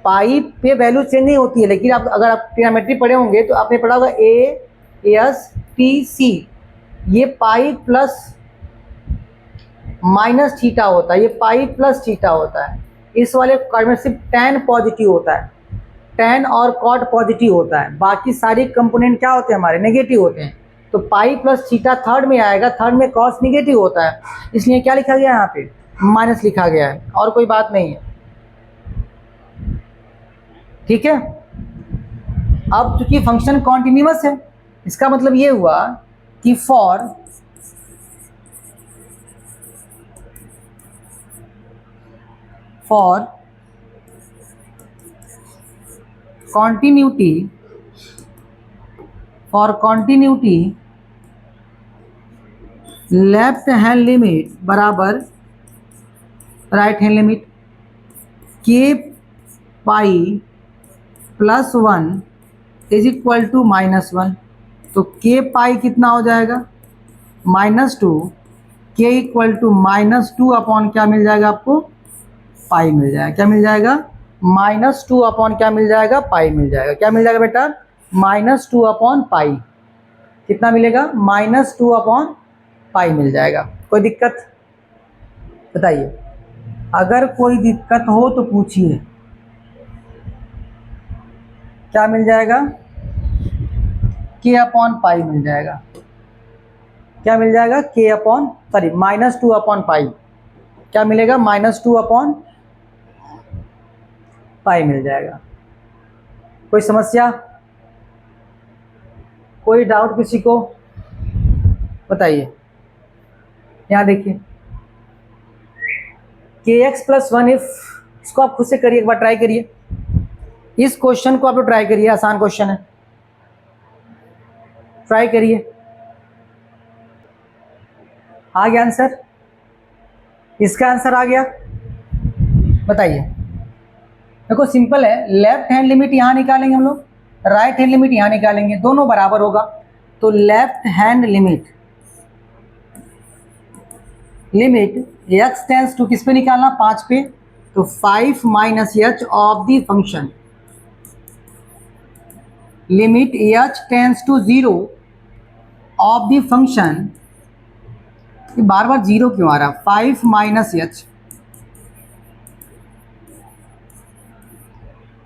पाई पे वैल्यू चेंज नहीं होती है, लेकिन आप अगर आप ट्रिग्नोमेट्री पढ़े होंगे तो आपने पढ़ा होगा ASTC, ये पाई प्लस माइनस थीटा होता है, ये पाई प्लस थीटा होता है। इस वाले कार्ड में सिर्फ tan पॉजिटिव होता है, tan और cot पॉजिटिव होता है, बाकी सारी कंपोनेंट क्या होते हैं हमारे, नेगेटिव होते हैं। तो पाई प्लस थीटा थर्ड में आएगा, थर्ड में कॉस नेगेटिव होता है, इसलिए क्या लिखा गया है यहाँ पे, माइनस लिखा गया है, और कोई बात नहीं है, ठीक है। अब चूंकि फंक्शन कॉन्टिन्यूअस है, इसका मतलब ये हुआ कि for continuity left hand limit बराबर right hand limit, k pi plus 1 is equal to -1। तो के पाई कितना हो जाएगा, -2, के इक्वल टू -2 अपॉन क्या मिल जाएगा आपको, पाई मिल जाएगा। क्या मिल जाएगा, -2 अपॉन क्या मिल जाएगा, पाई मिल जाएगा। क्या मिल जाएगा बेटा, -2 अपॉन पाई, कितना मिलेगा, -2 अपॉन पाई मिल जाएगा। कोई दिक्कत बताइए, अगर कोई दिक्कत हो तो पूछिए। क्या मिल जाएगा, के अपॉन पाई मिल जाएगा। क्या मिल जाएगा, के अपॉन सॉरी -2 अपॉन पाई, क्या मिलेगा, -2 अपॉन पाई मिल जाएगा। कोई समस्या, कोई डाउट किसी को, बताइए। यहाँ देखिए kx+1 इफ, इसको आप खुद से करिए, एक बार ट्राई करिए, इस क्वेश्चन को आप लोग ट्राई करिए, आसान क्वेश्चन है, ट्राई करिए। आ गया आंसर, इसका आंसर आ गया, बताइए। देखो सिंपल है, लेफ्ट हैंड लिमिट यहाँ निकालेंगे हम लोग, राइट हैंड लिमिट यहाँ निकालेंगे, दोनों बराबर होगा। तो left hand limit x tends to किस पे निकालना, 5 पे, तो 5 - h of the function, limit h tends to 0 of the function, बार बार 0 क्यों आ रहा, 5 - h।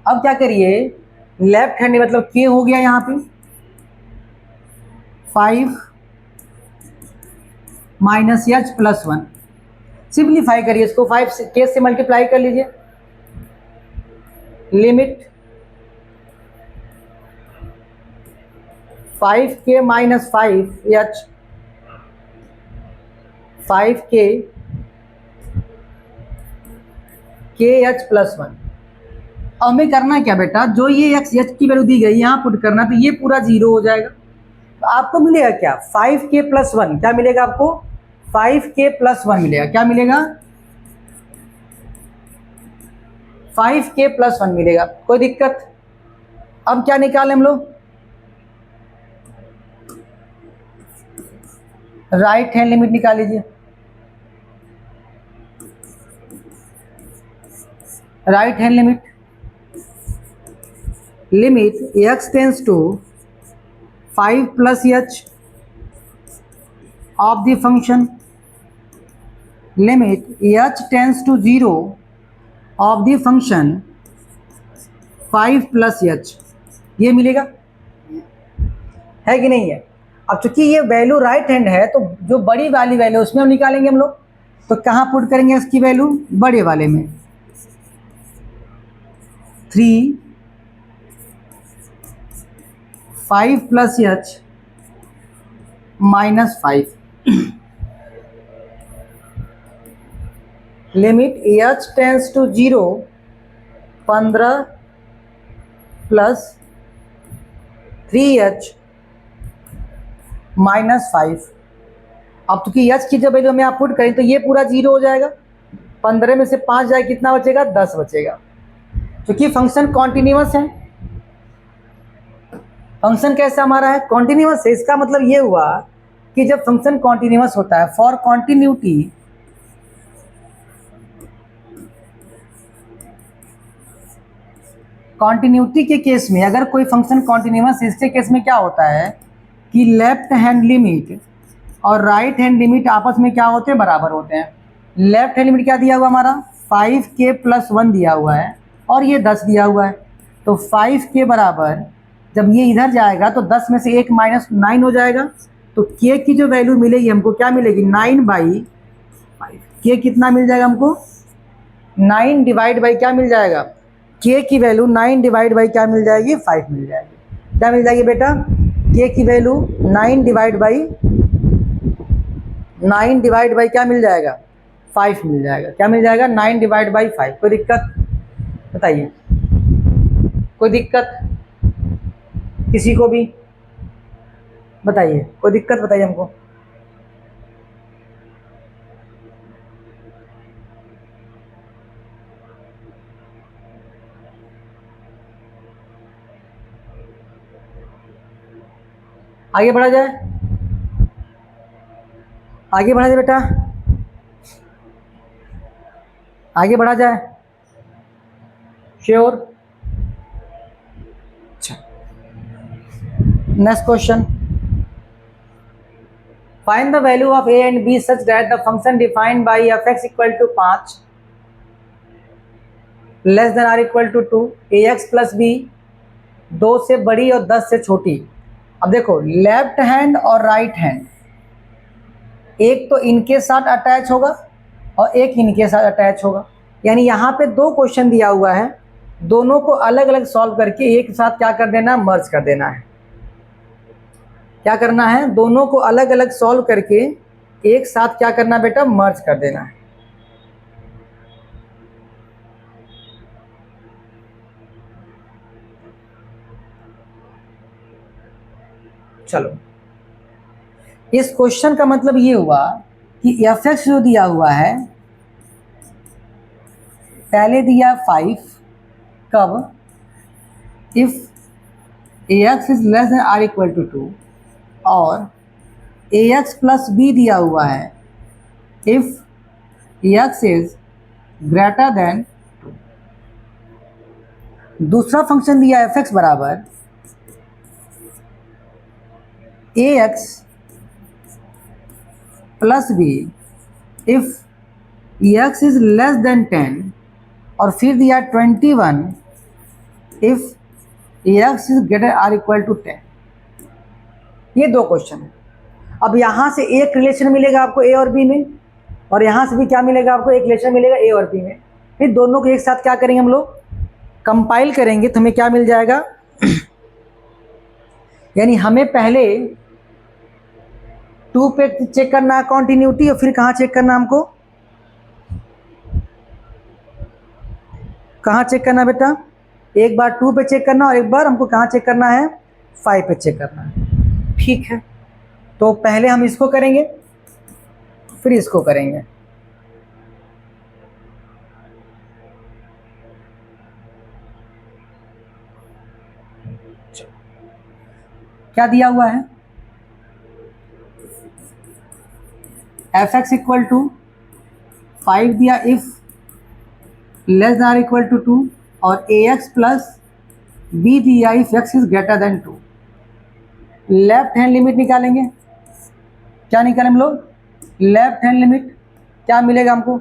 अब क्या करिए, लेफ्ट हैंड मतलब के हो गया यहाँ पे, 5 - h + 1, सिंप्लीफाई करिए इसको, 5 के से मल्टीप्लाई कर लीजिए, limit 5k - 5h, 5k kh + 1, अब हमें करना क्या बेटा, जो ये एक्स एच की वैल्यू दी गई यहाँ पुट करना, तो ये पूरा 0 हो जाएगा। तो आपको मिलेगा क्या, 5k+1, क्या मिलेगा आपको, 5k+1 मिलेगा। क्या मिलेगा, 5k+1 मिलेगा। कोई दिक्कत। अब क्या निकालें हम लोग, राइट हैंड लिमिट निकाल लीजिए। Right hand limit x tends to 5+h of the function, limit h tends to 0 of the function 5+h, ये मिलेगा, है कि नहीं है। अब चूंकि ये वैल्यू राइट हैंड है तो जो बड़ी वाली वैल्यू उसमें हम निकालेंगे हम लोग। तो कहाँ पुट करेंगे इसकी वैल्यू, बड़े वाले में, 3 5+h -5 limit h tends to 0, 15 + 3h -5। अब चूंकि h की जब वैल्यू हमें आप पुट करें तो ये पूरा 0 हो जाएगा। 15 में से 5 जाए, कितना बचेगा, 10 बचेगा। क्योंकि फंक्शन कॉन्टिन्यूअस है। फंक्शन कैसा हमारा है, कॉन्टिन्यूअस है। इसका मतलब ये हुआ कि जब फंक्शन कॉन्टिन्यूअस होता है, फॉर कॉन्टिन्यूटी के केस में, अगर कोई फंक्शन कॉन्टिन्यूअस है, इसके केस में क्या होता है कि लेफ्ट हैंड लिमिट और राइट हैंड लिमिट आपस में क्या होते हैं, बराबर होते हैं। लेफ्ट हैंड लिमिट क्या दिया हुआ हमारा, 5k+1 दिया हुआ है और ये 10 दिया हुआ है। तो 5k बराबर, जब ये इधर जाएगा तो 10 में से 1 -9 हो जाएगा। तो k की जो वैल्यू मिलेगी हमको, क्या मिलेगी, 9/5। k कितना मिल जाएगा हमको, 9 डिवाइड बाई क्या मिल जाएगा, k की वैल्यू 9 डिवाइड बाई क्या मिल जाएगी, 5 मिल जाएगी। क्या मिल जाएगी बेटा, k की वैल्यू 9 डिवाइड बाई क्या मिल जाएगा, 5 मिल जाएगा। क्या मिल जाएगा, 9 डिवाइड बाई 5। कोई दिक्कत बताइए, कोई दिक्कत किसी को भी बताइए, कोई दिक्कत बताइए हमको। आगे बढ़ा जाए, आगे बढ़ा जाए बेटा, आगे बढ़ा जाए, श्योर। अच्छा, next question, find the value of a and b such that the function defined by f(x = 5 less than r = 2 ax + b 2 से बड़ी और 10 से छोटी। अब देखो, लेफ्ट हैंड और राइट हैंड, एक तो इनके साथ अटैच होगा और एक इनके साथ अटैच होगा। यानी यहाँ पे 2 क्वेश्चन दिया हुआ है, दोनों को अलग अलग सॉल्व करके एक साथ क्या कर देना, मर्ज कर देना है। क्या करना है, दोनों को अलग अलग सॉल्व करके एक साथ क्या करना बेटा, मर्ज कर देना है। चलो, इस क्वेश्चन का मतलब ये हुआ कि f(x) जो दिया हुआ है, पहले दिया 5, कब, if ax is less than r = 2, और ax + b दिया हुआ है, if x is greater than 2। दूसरा फंक्शन दिया f(x) बराबर ax + b if x is less than 10, और फिर दिया 21 if x is greater r = 10। ये 2 क्वेश्चन है। अब यहाँ से एक रिलेशन मिलेगा आपको a और b में, और यहाँ से भी क्या मिलेगा आपको, एक रिलेशन मिलेगा a और b में। फिर दोनों को एक साथ क्या करेंगे हम लोग, कंपाइल करेंगे, तो हमें क्या मिल जाएगा यानी हमें पहले 2 पे चेक करना है कॉन्टिन्यूटी, और फिर कहाँ चेक करना हमको, कहाँ चेक करना बेटा, एक बार 2 पे चेक करना और एक बार हमको कहाँ चेक करना है, 5 पे चेक करना है। ठीक है, तो पहले हम इसको करेंगे फिर इसको करेंगे। क्या दिया हुआ है, एफ एक्स इक्वल टू 5 दिया if less than or equal to 2, और ए एक्स प्लस बी दिया if x is greater than 2। Left hand limit निकालेंगे, क्या निकालें हम लोग, लेफ्ट हैंड लिमिट। क्या मिलेगा हमको,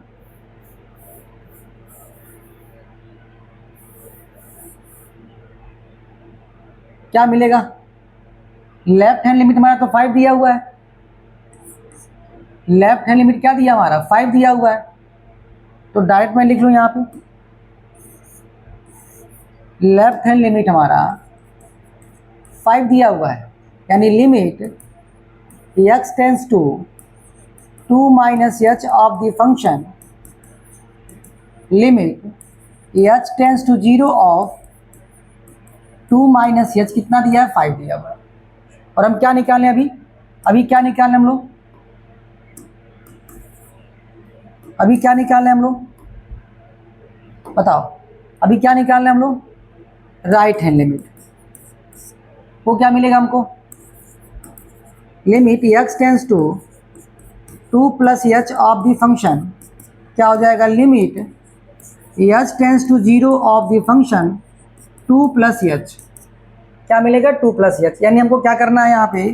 क्या मिलेगा, लेफ्ट हैंड लिमिट हमारा तो 5 दिया हुआ है, लेफ्ट हैंड लिमिट क्या दिया हमारा 5 दिया हुआ है, तो डायरेक्ट मैं लिख लूँ यहाँ पे लेफ्ट हैंड लिमिट हमारा 5 दिया हुआ है, यानी limit x tends to 2 minus h of the function limit h tends to 0 of 2 minus h कितना दिया है, 5 दिया हुआ है। और हम क्या निकालें अभी क्या निकालें हम लोग, अभी क्या निकालें हम लोग, बताओ अभी क्या निकालना है हम लोग, राइट हैंड लिमिट। वो क्या मिलेगा हमको, limit x tends to 2 plus h of the function, क्या हो जाएगा, limit h tends to 0 of the function 2 plus h, क्या मिलेगा 2 प्लस एच। यानी हमको क्या करना है यहाँ पे,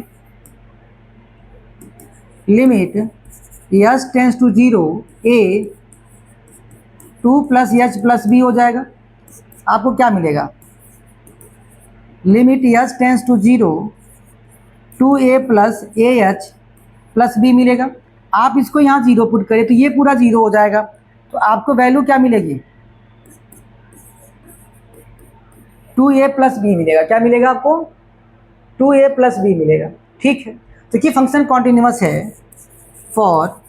limit h tends to 0 a 2 plus h plus b हो जाएगा। आपको क्या मिलेगा, limit h tends to 0 2a plus a h plus b मिलेगा। आप इसको यहाँ 0 पुट करें तो ये पूरा 0 हो जाएगा, तो आपको वैल्यू क्या मिलेगी, 2a प्लस बी मिलेगा। क्या मिलेगा आपको, 2a प्लस बी मिलेगा। ठीक है, तो ये फंक्शन कॉन्टिन्यूअस है for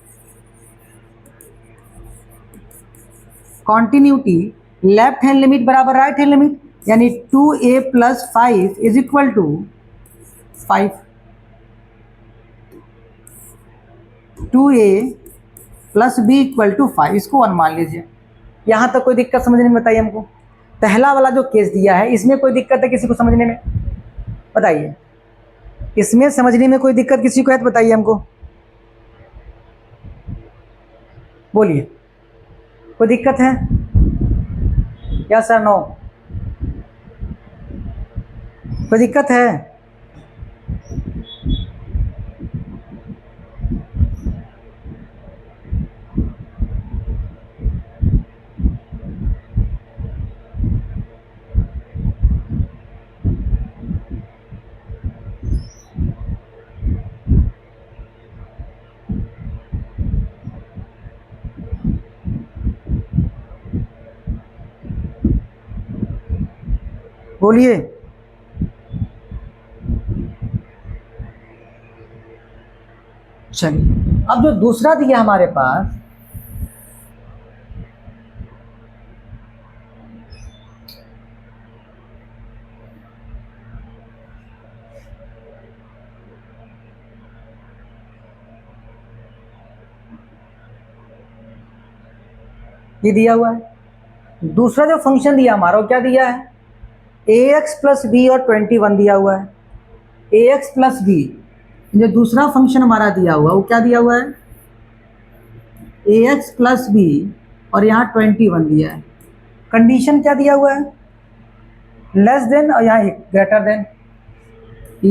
continuity left hand limit बराबर राइट हैंड लिमिट, यानी 2a plus 5 is equal to 5, 2a plus b equal to 5, इसको 1 मान लीजिए। यहाँ तक कोई दिक्कत समझने में बताइए हमको, पहला वाला जो केस दिया है इसमें कोई दिक्कत है किसी को समझने में, बताइए, इसमें समझने में कोई दिक्कत किसी को है तो बताइए हमको, बोलिए, कोई दिक्कत है, यस सर नो, कोई दिक्कत है, बोलिए। चलिए, अब जो दूसरा दिया हमारे पास, ये दिया हुआ है। दूसरा जो फंक्शन दिया हमारा वो क्या दिया है, ax प्लस बी और 21 दिया हुआ है। ax प्लस बी जो दूसरा फंक्शन हमारा दिया हुआ है वो क्या दिया हुआ है, ax प्लस बी और यहाँ 21 दिया है। कंडीशन क्या दिया हुआ है, लेस देन और यहाँ greater than,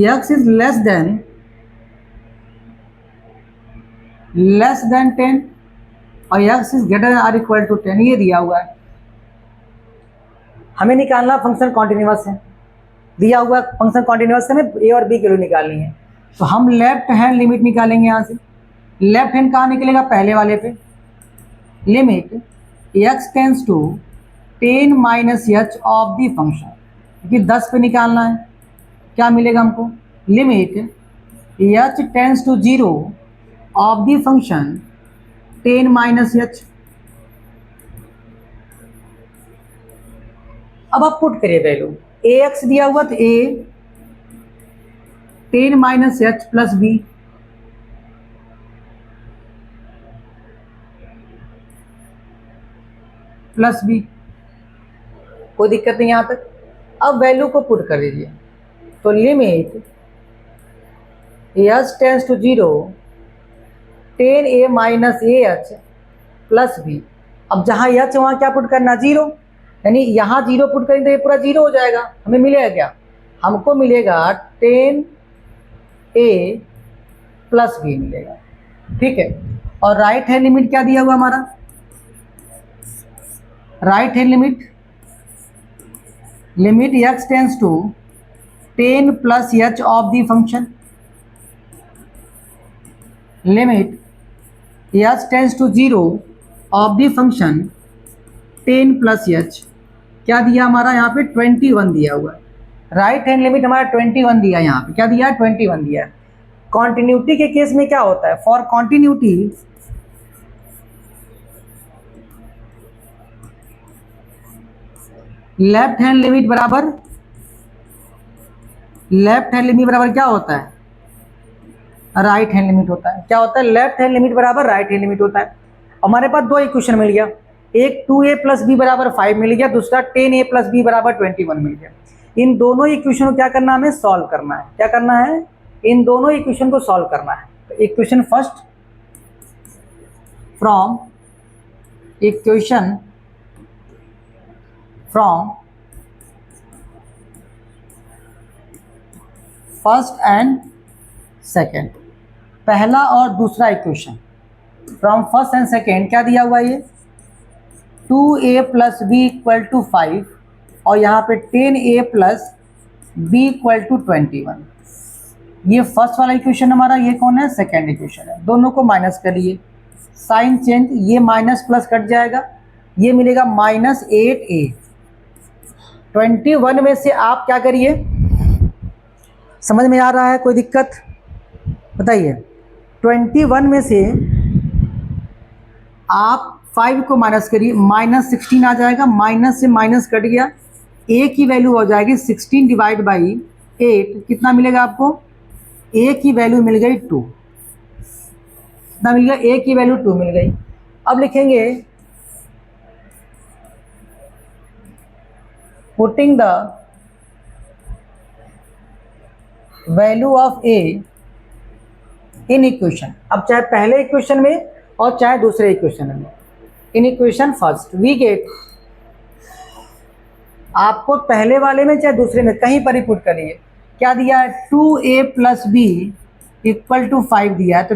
x is less than 10 और x is greater than or equal to 10, ये दिया हुआ है। हमें निकालना फंक्शन कॉन्टिन्यूअस है, दिया हुआ फंक्शन कॉन्टिन्यूअस है, हमें ए और बी की वैल्यू निकालनी है। तो हम लेफ्ट हैंड लिमिट निकालेंगे यहाँ से। लेफ्ट हैंड कहाँ निकलेगा, पहले वाले पे, limit x tends to 10 minus h of the function, क्योंकि 10 पे निकालना है। क्या मिलेगा हमको, limit h tends to 0 of the function 10 minus h. अब आप पुट करिए वैल्यू, ए एक्स दिया हुआ तो a 10 minus h plus b plus b, कोई दिक्कत नहीं यहाँ तक। अब वैल्यू को पुट कर दीजिए, तो limit h tends to 0 10 a minus a h plus b. अब जहाँ एच वहाँ क्या पुट करना, 0, यानी यहाँ 0 पुट करेंगे तो ये पूरा 0 हो जाएगा। हमें मिलेगा क्या, हमको मिलेगा 10 ए प्लस बी मिलेगा, ठीक है। और राइट हैंड लिमिट क्या दिया हुआ हमारा, right hand limit x tends to 10 plus h of the function, limit h tends to 0 of the function 10 plus h, क्या दिया हमारा यहाँ पे 21 दिया हुआ है। राइट हैंड लिमिट हमारा 21 दिया, यहाँ पे क्या दिया है 21 दिया है। कॉन्टिन्यूटी के केस में क्या होता है, for continuity left hand limit बराबर क्या होता है, राइट हैंड लिमिट होता है। क्या होता है, लेफ्ट हैंड लिमिट बराबर राइट हैंड लिमिट होता है। हमारे पास दो इक्वेशन मिल गया, एक 2a प्लस बी बराबर 5 मिल गया, दूसरा 10a प्लस बी बराबर 21 मिल गया। इन दोनों इक्वेशन को क्या करना, हमें सॉल्व करना है। क्या करना है, इन दोनों इक्वेशन को सॉल्व करना है। तो equation first, from first and second, पहला और दूसरा equation from first and second क्या दिया हुआ है, ये 2a plus b equal to 5 और यहाँ पे 10a plus b equal to 21। ये फर्स्ट वाला इक्वेशन हमारा, ये कौन है, सेकेंड इक्वेशन है। दोनों को माइनस करिए, साइन चेंज, ये माइनस प्लस कट जाएगा, ये मिलेगा माइनस 8a। 21 में से आप क्या करिए, समझ में आ रहा है, कोई दिक्कत बताइए। 21 में से आप 5 को माइनस करिए, माइनस 16 आ जाएगा, माइनस से माइनस कट गया, a की वैल्यू हो जाएगी 16 डिवाइड बाई 8, कितना मिलेगा आपको, a की वैल्यू मिल गई 2, कितना मिल गया, a की वैल्यू 2 मिल गई। अब लिखेंगे putting the value of a in equation, अब चाहे पहले इक्वेशन में और चाहे दूसरे इक्वेशन में, in equation first we get, आपको पहले वाले में चाहे दूसरे में कहीं पर ही पुट करिए, क्या दिया है 2a plus b equal to 5 दिया है, तो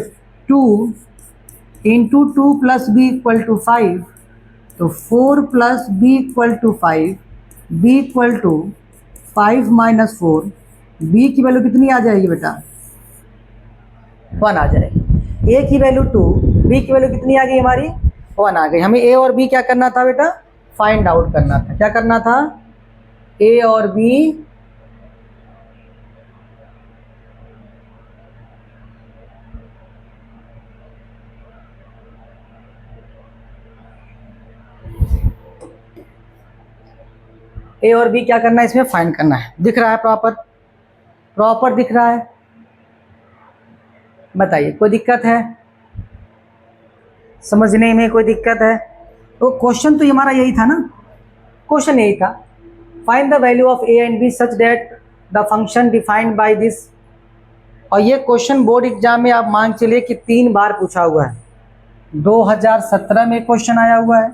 2 into 2 plus b equal to 5, तो 4 plus b equal to 5, b equal to 5 minus 4, b की वैल्यू कितनी आ जाएगी बेटा, 1 आ जाएगी। a की वैल्यू 2, b की वैल्यू कितनी आ गई हमारी, 1 आ गई। हमें a और b क्या करना था बेटा, फाइंड आउट करना था। क्या करना था, a और b क्या करना है, इसमें फाइंड करना है। दिख रहा है, प्रॉपर दिख रहा है, बताइए कोई दिक्कत है, समझने में कोई दिक्कत है। तो क्वेश्चन तो हमारा यही था ना, क्वेश्चन यही था, find the value of a and b such that the function defined by this. और ये क्वेश्चन बोर्ड एग्जाम में आप मान चलिए कि 3 बार पूछा हुआ है। 2017 में क्वेश्चन आया हुआ है,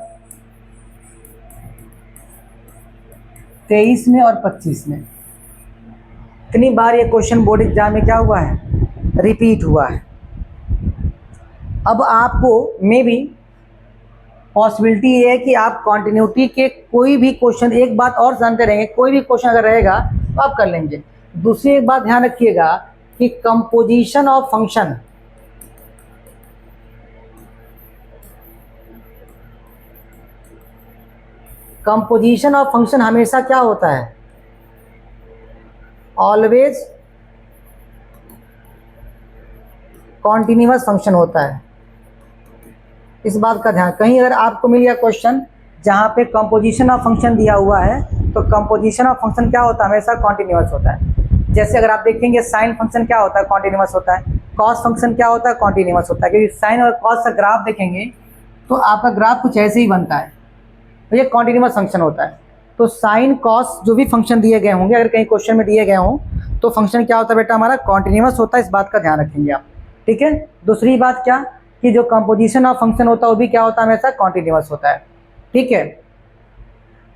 23 में और 25 में, इतनी बार ये क्वेश्चन बोर्ड एग्जाम में क्या हुआ है, रिपीट हुआ है। अब आपको मे बी पॉसिबिलिटी ये है कि आप कॉन्टिन्यूटी के कोई भी क्वेश्चन, एक बात और जानते रहेंगे, कोई भी क्वेश्चन अगर रहेगा तो आप कर लेंगे। दूसरी एक बात ध्यान रखिएगा कि composition of function, composition of function हमेशा क्या होता है, ऑलवेज कॉन्टिन्यूअस फंक्शन होता है। इस बात का ध्यान, कहीं अगर आपको मिल गया क्वेश्चन जहाँ पे कंपोजिशन ऑफ फंक्शन दिया हुआ है तो कंपोजिशन ऑफ फंक्शन क्या होता है, हमेशा कॉन्टिन्यूस होता है। जैसे अगर आप देखेंगे साइन फंक्शन क्या होता है, कॉन्टिन्यूस होता है। कॉस फंक्शन क्या होता है, कॉन्टिन्यूस होता है। क्योंकि साइन और कॉस का ग्राफ देखेंगे तो आपका ग्राफ कुछ ऐसे ही बनता है, तो ये कॉन्टिन्यूस फंक्शन होता है। तो साइन कॉस जो भी फंक्शन दिए गए होंगे, अगर कहीं क्वेश्चन में दिए गए हों, तो फंक्शन क्या होता है बेटा, हमारा कॉन्टिन्यूस होता है। इस बात का ध्यान रखेंगे आप, ठीक है। दूसरी बात क्या, कि जो कंपोजिशन ऑफ फंक्शन होता है वो भी क्या होता है, हमेशा कॉन्टिन्यूस होता है, ठीक है।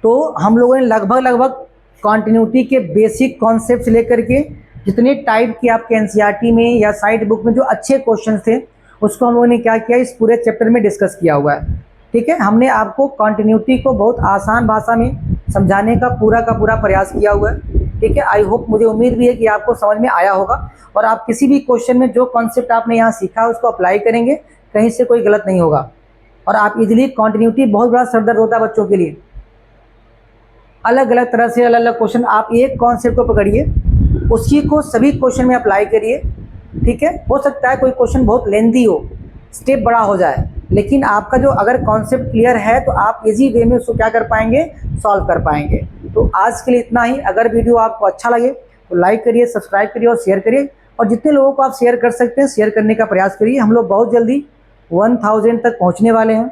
तो हम लोगों ने लगभग कॉन्टिन्यूटी के बेसिक कॉन्सेप्ट लेकर के जितने टाइप की आपके एनसीईआरटी में या साइड बुक में जो अच्छे क्वेश्चन थे, उसको हम लोगों ने क्या किया, इस पूरे चैप्टर में डिस्कस किया हुआ है, ठीक है। हमने आपको कॉन्टिन्यूटी को बहुत आसान भाषा में समझाने का पूरा प्रयास किया हुआ है, ठीक है। आई होप, मुझे उम्मीद भी है कि आपको समझ में आया होगा और आप किसी भी क्वेश्चन में जो कॉन्सेप्ट आपने यहाँ सीखा है उसको अप्लाई करेंगे, कहीं से कोई गलत नहीं होगा। और आप इजीली, कॉन्टिन्यूटी बहुत बड़ा सरदर्द होता है बच्चों के लिए, अलग अलग तरह से अलग अलग क्वेश्चन, आप एक कॉन्सेप्ट को पकड़िए, उसी को सभी क्वेश्चन में अप्लाई करिए, ठीक है। हो सकता है कोई क्वेश्चन बहुत लेंथी हो, स्टेप बड़ा हो जाए, लेकिन आपका जो अगर कॉन्सेप्ट क्लियर है तो आप इजी वे में उसको क्या कर पाएंगे, सॉल्व कर पाएंगे। तो आज के लिए इतना ही। अगर वीडियो आपको अच्छा लगे तो लाइक करिए, सब्सक्राइब करिए और शेयर करिए, और जितने लोगों को आप शेयर कर सकते हैं शेयर करने का प्रयास करिए। हम लोग बहुत जल्दी 1000 तक पहुँचने वाले हैं,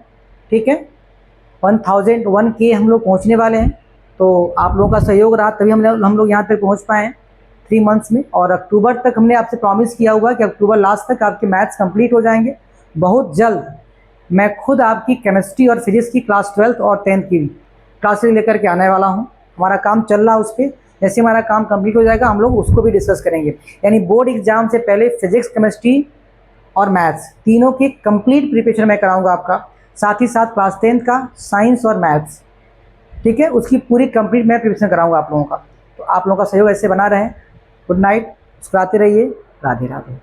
ठीक है। 1K हम लोग पहुँचने वाले हैं। तो आप लोगों का सहयोग रहा तभी हम लोग यहाँ तक पहुँच पाए हैं 3 मंथ्स में। और अक्टूबर तक हमने आपसे प्रॉमिस किया हुआ कि अक्टूबर लास्ट तक आपके मैथ्स कंप्लीट हो जाएंगे। बहुत जल्द मैं खुद आपकी केमिस्ट्री और फिजिक्स की क्लास 12th और 10th की क्लासेस लेकर के आने वाला हूँ। हमारा काम चल रहा है उस पर, जैसे हमारा काम कंप्लीट हो जाएगा हम लोग उसको भी डिस्कस करेंगे। यानी बोर्ड एग्जाम से पहले फिजिक्स, केमिस्ट्री और मैथ्स तीनों की कंप्लीट प्रिपरेशन मैं कराऊंगा आपका, साथ ही साथ क्लास 10th का साइंस और मैथ्स, ठीक है, उसकी पूरी कंप्लीट मैं प्रिपरेशन कराऊंगा आप लोगों का। तो आप लोगों का सहयोग ऐसे बना रहे। गुड नाइट, मुस्कुराते रहिए, राधे राधे।